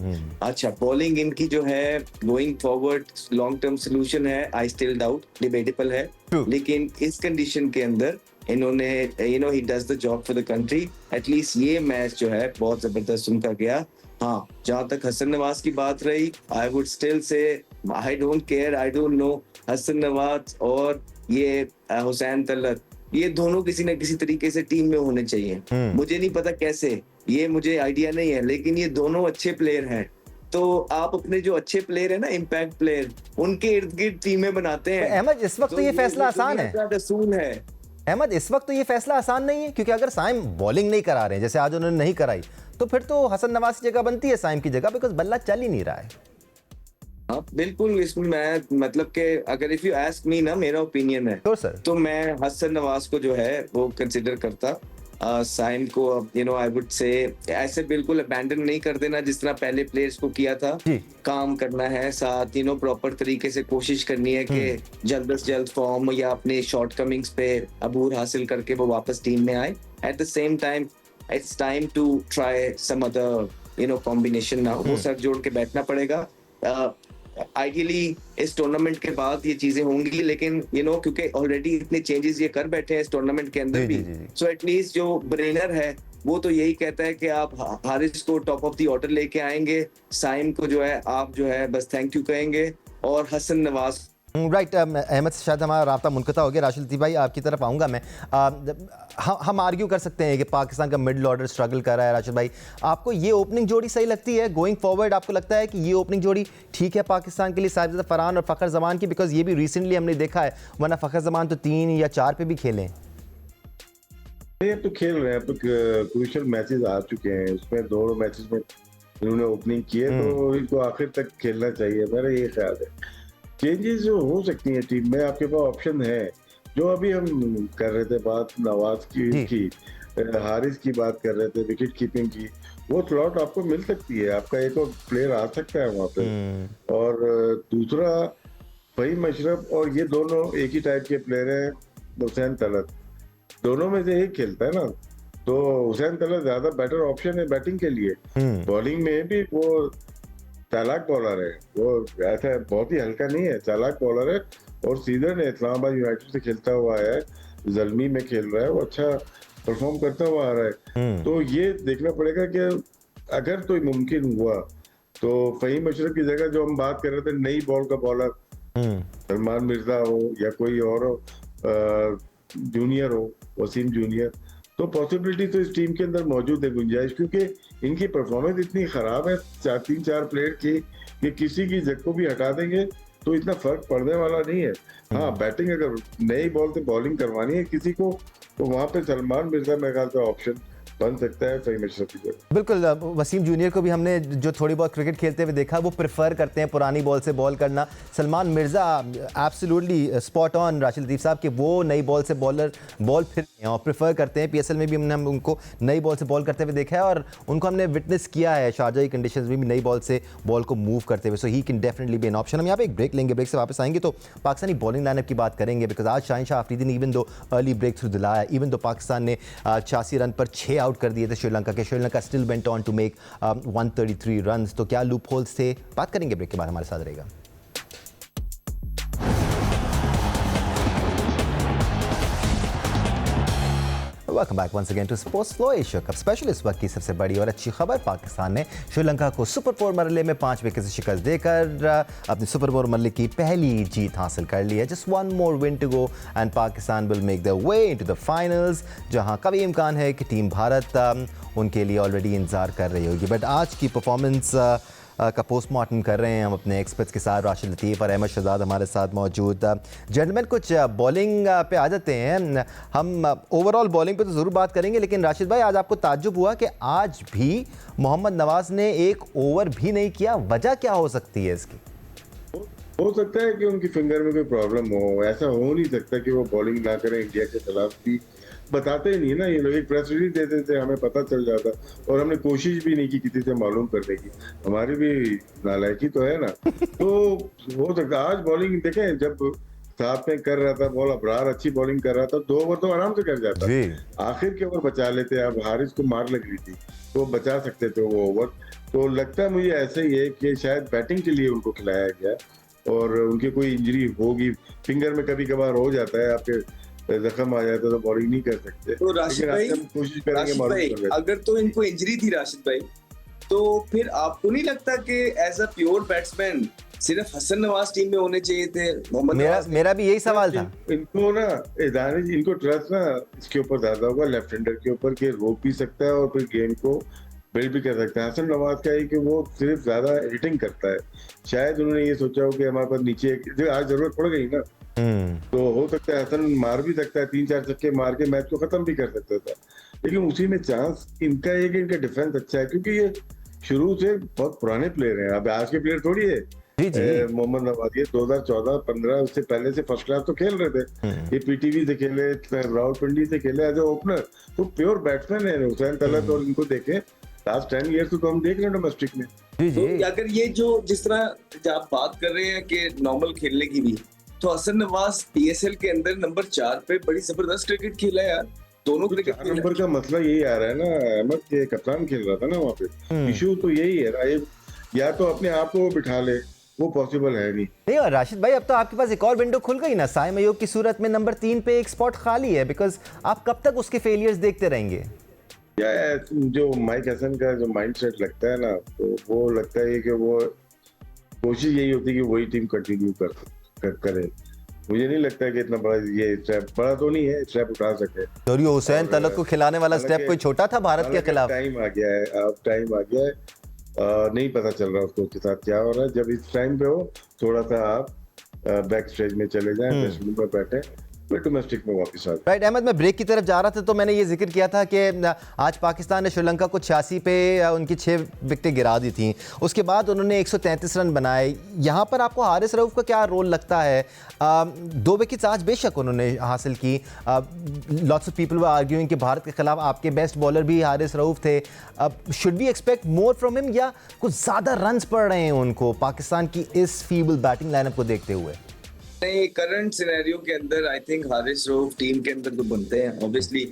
अच्छा, बॉलिंग इनकी जो है going forward long term solution है, आई स्टिल डाउट, डिबेटेबल है, लेकिन इस कंडीशन के अंदर इन्होंने he does the job for the country. At least ये मैच जो है बहुत जबरदस्त उनका गया। हाँ, जहां तक हसन नवाज की बात रही, आई would still say I don't care, I don't know, Hasan Nawaz और ये हुसैन तलत, ये दोनों किसी न किसी तरीके से टीम में होने चाहिए। मुझे नहीं पता कैसे, ये मुझे आइडिया नहीं है, लेकिन ये दोनों अच्छे प्लेयर हैं। तो आप अपने जो अच्छे प्लेयर है ना, इम्पैक्ट प्लेयर, उनके इर्द गिर्द टीमें बनाते हैं। अहमद, इस वक्त तो ये फैसला आसान है। अहमद, इस वक्त तो ये फैसला आसान नहीं है, क्योंकि अगर साइम बॉलिंग नहीं करा रहे हैं, जैसे आज उन्होंने नहीं कराई, तो फिर तो हसन नवाज की जगह बनती है साइम की जगह, बिकॉज बल्ला चल ही नहीं रहा है। हाँ बिल्कुल, इसमें मैं मतलब कि अगर इफ यू आस्क मी ना, मेरा ओपिनियन है तो मैं हसन नवाज को जो है वो कंसिडर करता। साइम को आई वुड से ऐसे बिल्कुल अबैंडन नहीं कर देना जिस तरह पहले प्लेयर्स को किया था। काम करना है साथ, प्रॉपर तरीके से कोशिश करनी है कि जल्द से जल्द फॉर्म या अपने शॉर्टकमिंग्स पे अबूर हासिल करके वो वापस टीम में आए। At the same time it's time to try some other combination now. वो सर जोड़ के बैठना पड़ेगा। आइडियली इस टूर्नामेंट के बाद ये चीजें होंगी, लेकिन क्योंकि ऑलरेडी इतने चेंजेस ये कर बैठे हैं इस टूर्नामेंट के अंदर भी, सो एटलीस्ट जो ब्रेनर है वो तो यही कहता है कि आप हारिस को टॉप ऑफ द ऑर्डर लेके आएंगे, साइम को जो है आप जो है बस थैंक यू कहेंगे, और हसन नवाज राइट। अहमद से शायद हमारा राब्ता मुनक़ता हो गया। राशिद लतीफ़ भाई, आपकी तरफ आऊँगा मैं। हम आर्ग्यू कर सकते हैं कि पाकिस्तान का मिडिल ऑर्डर स्ट्रगल कर रहा है। राशिद भाई, आपको ये ओपनिंग जोड़ी सही लगती है गोइंग फॉरवर्ड? आपको लगता है कि ये ओपनिंग जोड़ी ठीक है पाकिस्तान के लिए, साहिबजादा फरहान और फ़खर जमान की? बिकॉज ये भी रिसेंटली हमने देखा है, वरना फ़खर जमान तो 3 या 4 पे भी खेले। ये तो खेल रहे हैं, अब तो क्रूशियल मैचेस आ चुके हैं, उसमें 2 मैचेस में इन्होंने ओपनिंग की है, तो इनको आखिर तक खेलना चाहिए, मेरा ये ख्याल है। चेंजेस जो हो सकती हैं टीम में, आपके पास ऑप्शन है। जो अभी हम कर रहे थे बात नवाज की हारिस की बात कर रहे थे, विकेट कीपिंग की, वो स्लॉट आपको मिल सकती है, आपका एक और प्लेयर आ सकता है वहाँ पे। और दूसरा फहीम अशरफ, और ये दोनों एक ही टाइप के प्लेयर हैं, हुसैन तलत, दोनों में से एक खेलता है ना, तो हुसैन तलत ज्यादा बेटर ऑप्शन है बैटिंग के लिए। बॉलिंग में भी वो चालाक बॉलर है, वो ऐसा बहुत ही हल्का नहीं है, चालाक बॉलर है, और सीजन इस्लामाबाद यूनाइटेड से खेलता हुआ है, जल्मी में खेल रहा है, वो अच्छा परफॉर्म करता हुआ आ रहा है। तो ये देखना पड़ेगा कि अगर तो मुमकिन हुआ तो फहीम अशरफ की जगह जो हम बात कर रहे थे नई बॉल का बॉलर सलमान मिर्जा हो या कोई और जूनियर हो, वसीम जूनियर, तो पॉसिबिलिटी तो इस टीम के अंदर मौजूद है, गुंजाइश, क्योंकि इनकी परफॉर्मेंस इतनी खराब है 3-4 प्लेयर की कि किसी की जगह को भी हटा देंगे तो इतना फर्क पड़ने वाला नहीं है। हाँ, बैटिंग अगर नई बॉल से बॉलिंग करवानी है किसी को, तो वहां पे सलमान मिर्जा मेरे ख्याल से ऑप्शन बन सकता है सही मैच सबकी जगह। बिल्कुल, वसीम जूनियर को भी हमने जो थोड़ी बहुत क्रिकेट खेलते हुए देखा, वो प्रेफर करते हैं पुरानी बॉल से बॉल करना। Salman Mirza absolutely spot on Rashid Latif साहब कि वो नई बॉल से बॉल फिर और प्रेफर करते हैं। पीएसएल में भी हमने उनको नई बॉल से बॉल करते हुए देखा है और उनको हमने विटनेस किया है शारजा की कंडीशंस में भी नई बॉल से बॉल को मूव करते हुए। So he can definitely be an option. हम यहाँ पे एक ब्रेक लेंगे, ब्रेक से वापस आएंगे तो पाकिस्तानी बॉलिंग लाइनअप की बात करेंगे, बिकॉज आज शाहीन शाह अफरीदी ने इवन दो अर्ली ब्रेक थ्रू दिलाया, इवन दो पाकिस्तान ने 86 रन पर 6 आउट कर दिए थे Sri Lanka still went on to make 133 runs. तो क्या लूप होल्स थे, बात करेंगे ब्रेक के बाद, हमारे साथ रहेगा। Welcome back once again to sports flow Asia cup special. इस वक्त की सबसे बड़ी और अच्छी खबर, पाकिस्तान ने श्रीलंका को सुपर 4 मरहले में 5 विकेट से शिकस्त देकर अपनी सुपर 4 मरहले की पहली जीत हासिल कर ली है। Just one more win to go and Pakistan will make the way into the finals, जहां कभी इम्कान है कि टीम भारत उनके लिए ऑलरेडी इंतजार कर रही होगी। बट आज की परफॉर्मेंस का पोस्टमार्टम कर रहे हैं हम अपने एक्सपर्ट्स के साथ। राशिद लतीफ़ और अहमद शहजाद हमारे साथ मौजूद। जेंटलमैन, कुछ बॉलिंग पे आ जाते हैं। हम ओवरऑल बॉलिंग पे तो ज़रूर बात करेंगे, लेकिन राशिद भाई, आज आपको ताज्जुब हुआ कि आज भी मोहम्मद नवाज़ ने एक ओवर भी नहीं किया। वजह क्या हो सकती है इसकी? हो सकता है कि उनकी फिंगर में कोई प्रॉब्लम हो। ऐसा हो नहीं सकता कि वो बॉलिंग ना करें इंडिया के खिलाफ भी। बताते ही नहीं ना ये लोग, एक प्रेस रिलीज देते थे, हमें पता चल जाता और हमने कोशिश भी नहीं की किसी से मालूम करने की। हमारी भी नालायकी तो है ना। तो हो सकता है आज बॉलिंग देखें, जब साथ में कर रहा था बॉल, अबरार अच्छी बॉलिंग कर रहा था, 2 ओवर तो आराम से कर जाता। आखिर के ओवर बचा लेते। अब हारिस को मार लग रही थी तो बचा सकते थे वो ओवर। तो लगता है मुझे ऐसे ही है कि शायद बैटिंग के लिए उनको खिलाया गया और उनकी कोई इंजरी होगी। फिंगर में कभी कभार हो जाता है, आपके जख्म आ जाता है तो बॉलिंग नहीं कर सकते। तो राशिद भाई, कोशिश करेंगे मालूम अगर तो इनको इंजरी थी राशिद भाई, तो फिर आपको नहीं लगता कि एज अ प्योर बैट्समैन सिर्फ हसन नवाज टीम में होने चाहिए थे? मेरा भी यही सवाल था। इनको ना दानिश, इनको ट्रस्ट ना इसके ऊपर ज्यादा होगा, लेफ्ट हैंडर के ऊपर, के रोक भी सकता है और फिर गेम को बिल्ड भी कर सकता है। हसन नवाज का है कि वो सिर्फ ज्यादा हिटिंग करता है। शायद उन्होंने ये सोचा हो कि हमारे पास नीचे आज जरूरत पड़ गई ना, तो हो सकता है हसन मार भी सकता है, 3-4 छक्के मार के मैच को खत्म भी कर सकता था। लेकिन उसी में चांस इनका है कि इनका डिफेंस अच्छा है, क्योंकि ये शुरू से बहुत पुराने प्लेयर हैं। अब आज के प्लेयर थोड़ी है। मोहम्मद नवाज ये 2014-15 उससे पहले से फर्स्ट क्लास तो खेल रहे थे। ये पीटीवी से खेले, रावलपिंडी से खेले एज ए ओपनर, तो प्योर बैट्समैन है। हुसैन तलत और इनको देखे लास्ट 10 ईयर्स तो हम देख रहे हैं डोमेस्टिक में। तो अगर ये जो जिस तरह आप बात कर रहे हैं कि नॉर्मल खेलने की भी, तो हसन नवाज पीएसएल के अंदर नंबर 4 पे बड़ी जबरदस्त क्रिकेट खेला है यार। दोनों क्रिकेट नंबर का मसला यही आ रहा है ना अहमद, के कप्तान खेल रहा था ना वहाँ पे। इशू तो यही है ना, या तो अपने आप को बिठा ले, वो पॉसिबल है नहीं। और राशिद भाई, अब तो आपके पास एक और विंडो खुल गई ना। साइम अयूब की सूरत में नंबर 3 पे एक स्पॉट खाली है, बिकॉज आप कब तक उसके फेलियर्स देखते रहेंगे? या जो माइक हसन का जो माइंडसेट लगता है ना, तो वो लगता है कि वो कोशिश यही होती है कि वही टीम कंटिन्यू करे। मुझे नहीं लगता कि इतना बड़ा ये स्टेप, बड़ा तो नहीं है, स्टेप उठा सके। और ये हुसैन तलत को खिलाने वाला स्टेप कोई छोटा था भारत के खिलाफ? टाइम आ गया है, अब टाइम आ गया है। नहीं पता चल रहा उसको के साथ क्या हो रहा है। जब इस टाइम पे हो, थोड़ा सा आप बैक स्टेज में चले जाएं, ड्रेसिंग में बैठे, डोमेस्टिक में वापस आ जाए। राइट अहमद, मैं ब्रेक की तरफ जा रहा था तो मैंने ये जिक्र किया था कि आज पाकिस्तान ने श्रीलंका को 86 पे उनकी 6 विकेटें गिरा दी थी। उसके बाद उन्होंने 133 रन बनाए। यहाँ पर आपको हारिस रऊफ का क्या रोल लगता है? 2 विकेट्स आज बेशक उन्होंने हासिल की। Lots of people were arguing कि भारत के खिलाफ आपके बेस्ट बॉलर भी हारिस रऊफ थे। Should we expect more from him, या कुछ ज़्यादा रन्स पड़ रहे हैं उनको पाकिस्तान की इस फीबल बैटिंग लाइनअप को देखते हुए? करंट सिनेरियो के अंदर I think Haris Rauf team के अंदर तो बनते हैं ऑब्वियसली,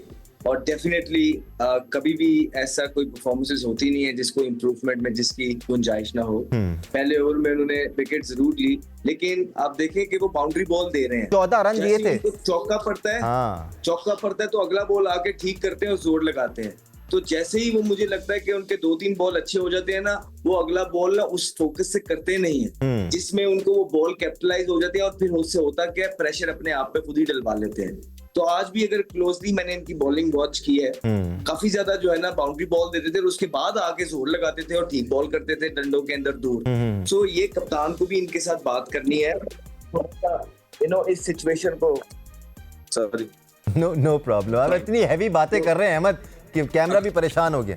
और डेफिनेटली कभी भी ऐसा कोई परफॉर्मेंसेस होती नहीं है जिसको इम्प्रूवमेंट में जिसकी गुंजाइश ना हो। पहले ओवर में उन्होंने विकेट जरूर ली, लेकिन आप देखें कि वो बाउंड्री बॉल दे रहे हैं। 14 रन दिए थे। चौका पड़ता है, चौका पड़ता है तो अगला बॉल आके ठीक करते हैं और जोर लगाते हैं। तो जैसे ही वो, मुझे लगता है कि उनके 2-3 बॉल अच्छे हो जाते हैं ना, वो अगला बॉल ना उस फोकस से करते नहीं है जिसमें उनको वो बॉल कैपिटलाइज हो जाती है, और फिर उससे होता क्या, प्रेशर अपने आप पे खुद ही डलवा लेते हैं। तो आज भी अगर क्लोजली मैंने इनकी बॉलिंग वॉच की है, काफी ज्यादा जो है ना बाउंड्री बॉल देते थे और उसके बाद आके जोर लगाते थे और ठीक बॉल करते थे डंडों के अंदर दूर। सो ये कप्तान को भी इनके साथ बात करनी है इस सिचुएशन को। Sorry, no problem. आप इतनी हैवी बातें कर रहे हैं अहमद, कि कैमरा भी परेशान हो गया।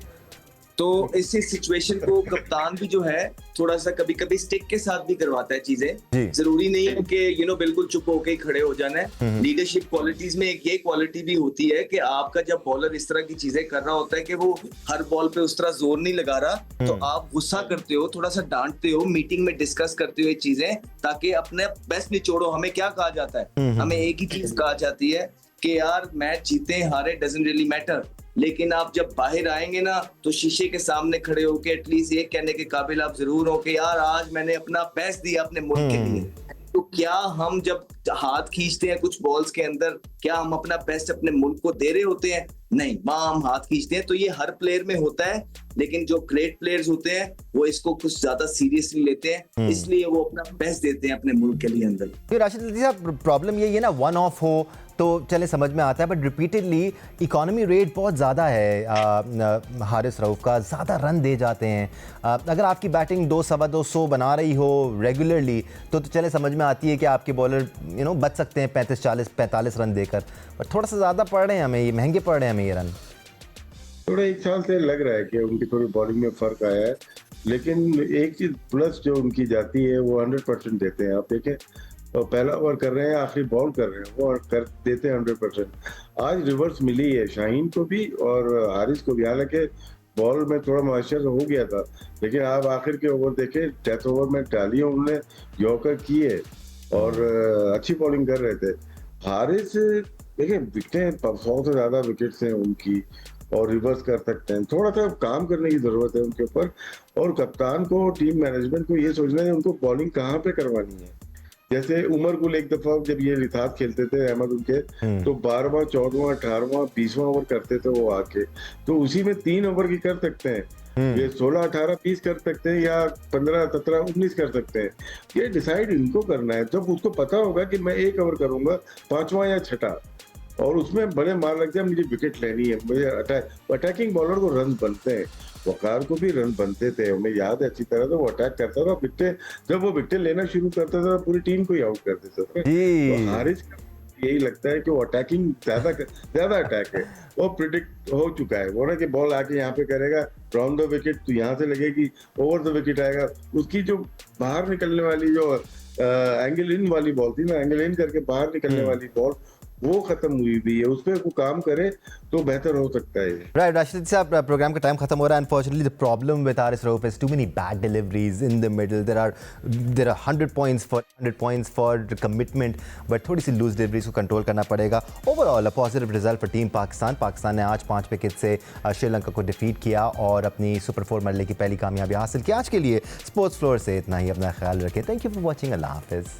तो इसी सिचुएशन को कप्तान भी जो है थोड़ा सा कभी कभी स्टिक के साथ भी करवाता है चीजें। जरूरी नहीं है कि बिल्कुल चुप होके ही खड़े हो जाना है। लीडरशिप क्वालिटीज में एक ये क्वालिटी भी होती है कि आपका जब बॉलर इस तरह की चीजें कर रहा होता है कि वो हर बॉल पे उस तरह जोर नहीं लगा रहा, तो आप गुस्सा करते हो, थोड़ा सा डांटते हो, मीटिंग में डिस्कस करते हो ये चीजें, ताकि अपने बेस्ट निचोड़ो। हमें क्या कहा जाता है, हमें एक ही चीज कहा जाती है कि यार मैच जीते हारे डजंट रियली मैटर, लेकिन आप जब बाहर आएंगे ना तो शीशे के सामने खड़े होके एटलीस्ट ये कहने के काबिल आप जरूर हो कि यार आज मैंने अपना बेस्ट दिया अपने मुल्क के लिए। तो क्या हम जब हाथ खींचते हैं कुछ बॉल्स के अंदर, क्या हम अपना बेस्ट अपने मुल्क को दे रहे होते हैं? नहीं, वहां हम हाथ खींचते हैं। तो ये हर प्लेयर में होता है, लेकिन जो ग्रेट प्लेयर्स होते हैं वो इसको कुछ ज्यादा सीरियसली लेते हैं, इसलिए वो अपना बेस्ट देते हैं अपने मुल्क के लिए अंदर। फिर राशिद साहब, प्रॉब्लम ये है ना, वन ऑफ हो तो चले समझ में आता है, बट रिपीटेडली इकोनॉमी रेट बहुत ज़्यादा है हारिस रऊफ का, ज़्यादा रन दे जाते हैं। अगर आपकी बैटिंग 200-225 बना रही हो रेगुलरली तो चले समझ में आती है कि आपके बॉलर बच सकते हैं 35-40-45 रन देकर, पर थोड़ा सा ज़्यादा पड़ रहे हैं हमें, ये महंगे पड़ रहे हैं हमें ये रन। थोड़ा एक साल से लग रहा है कि उनकी थोड़ी बॉलिंग में फर्क आया है, लेकिन एक चीज प्लस जो उनकी जाती है वो 100% देते हैं। आप देखें, तो पहला ओवर कर रहे हैं, आखिरी बॉल कर रहे हैं, वो कर देते हैं 100%। आज रिवर्स मिली है शाहीन को भी और हारिस को भी, हालांकि बॉल में थोड़ा मॉइस्चर हो गया था, लेकिन आप आखिर के ओवर देखे, डेथ ओवर में डाली उन्होंने, यॉर्कर किए और अच्छी बॉलिंग कर रहे थे। हारिस देखिए विकेटें 100 से ज्यादा विकेट्स हैं उनकी और रिवर्स कर सकते हैं, थोड़ा सा काम करने की जरूरत है उनके ऊपर। और कप्तान को, टीम मैनेजमेंट को ये सोचना है उनको बॉलिंग कहाँ पे करवानी है। जैसे उमर गुल एक दफा जब ये रिथात खेलते थे अहमद उनके, तो 12वां 14वां 18वां 20वां ओवर करते थे वो आके, तो उसी में 3 ओवर की कर सकते हैं, ये 16 18 20 कर सकते हैं या 15 17 19 कर सकते हैं। ये डिसाइड इनको करना है। जब उसको पता होगा कि मैं 1 ओवर करूंगा 5वां या 6ठा, और उसमें बड़े मार लग जाए, मुझे विकेट लेनी है, मुझे अटैकिंग बॉलर को रन बनते हैं। वकार को भी रन बनते थे, हमें याद है अच्छी तरह, तो वो अटैक करता था, विकेट जब वो विकेट लेना शुरू करता था पूरी टीम को ही आउट कर देता था। तो हारिस यही लगता है कि वो अटैकिंग ज्यादा अटैक है, वो प्रिडिक्ट हो चुका है वो ना कि बॉल आके यहाँ पे करेगा राउंड द विकेट, तो यहाँ से लगेगी ओवर द विकेट आएगा। उसकी जो बाहर निकलने वाली जो एंगल इन वाली बॉल थी ना, एंगल इन करके बाहर निकलने वाली बॉल, वो खत्म हुई भी है, उस पर वो काम करे तो बेहतर हो सकता है। राइट राशिद साहब, प्रोग्राम का टाइम खत्म हो रहा है। Unfortunately the problem with Haris Rauf is too many bad deliveries in the middle. There are 100 points for commitment, but थोड़ी सी लूज डिलीवरीज को कंट्रोल करना पड़ेगा। Overall a positive result for team Pakistan ने आज 5 विकेट से श्रीलंका को डिफीट किया और अपनी सुपर 4 मरले की पहली कामयाबी हासिल की। आज के लिए स्पोर्ट्स फ्लोर से इतना ही, अपना ख्याल रखें। थैंक यू फॉर वॉचिंग, अल्लाह हाफिज़।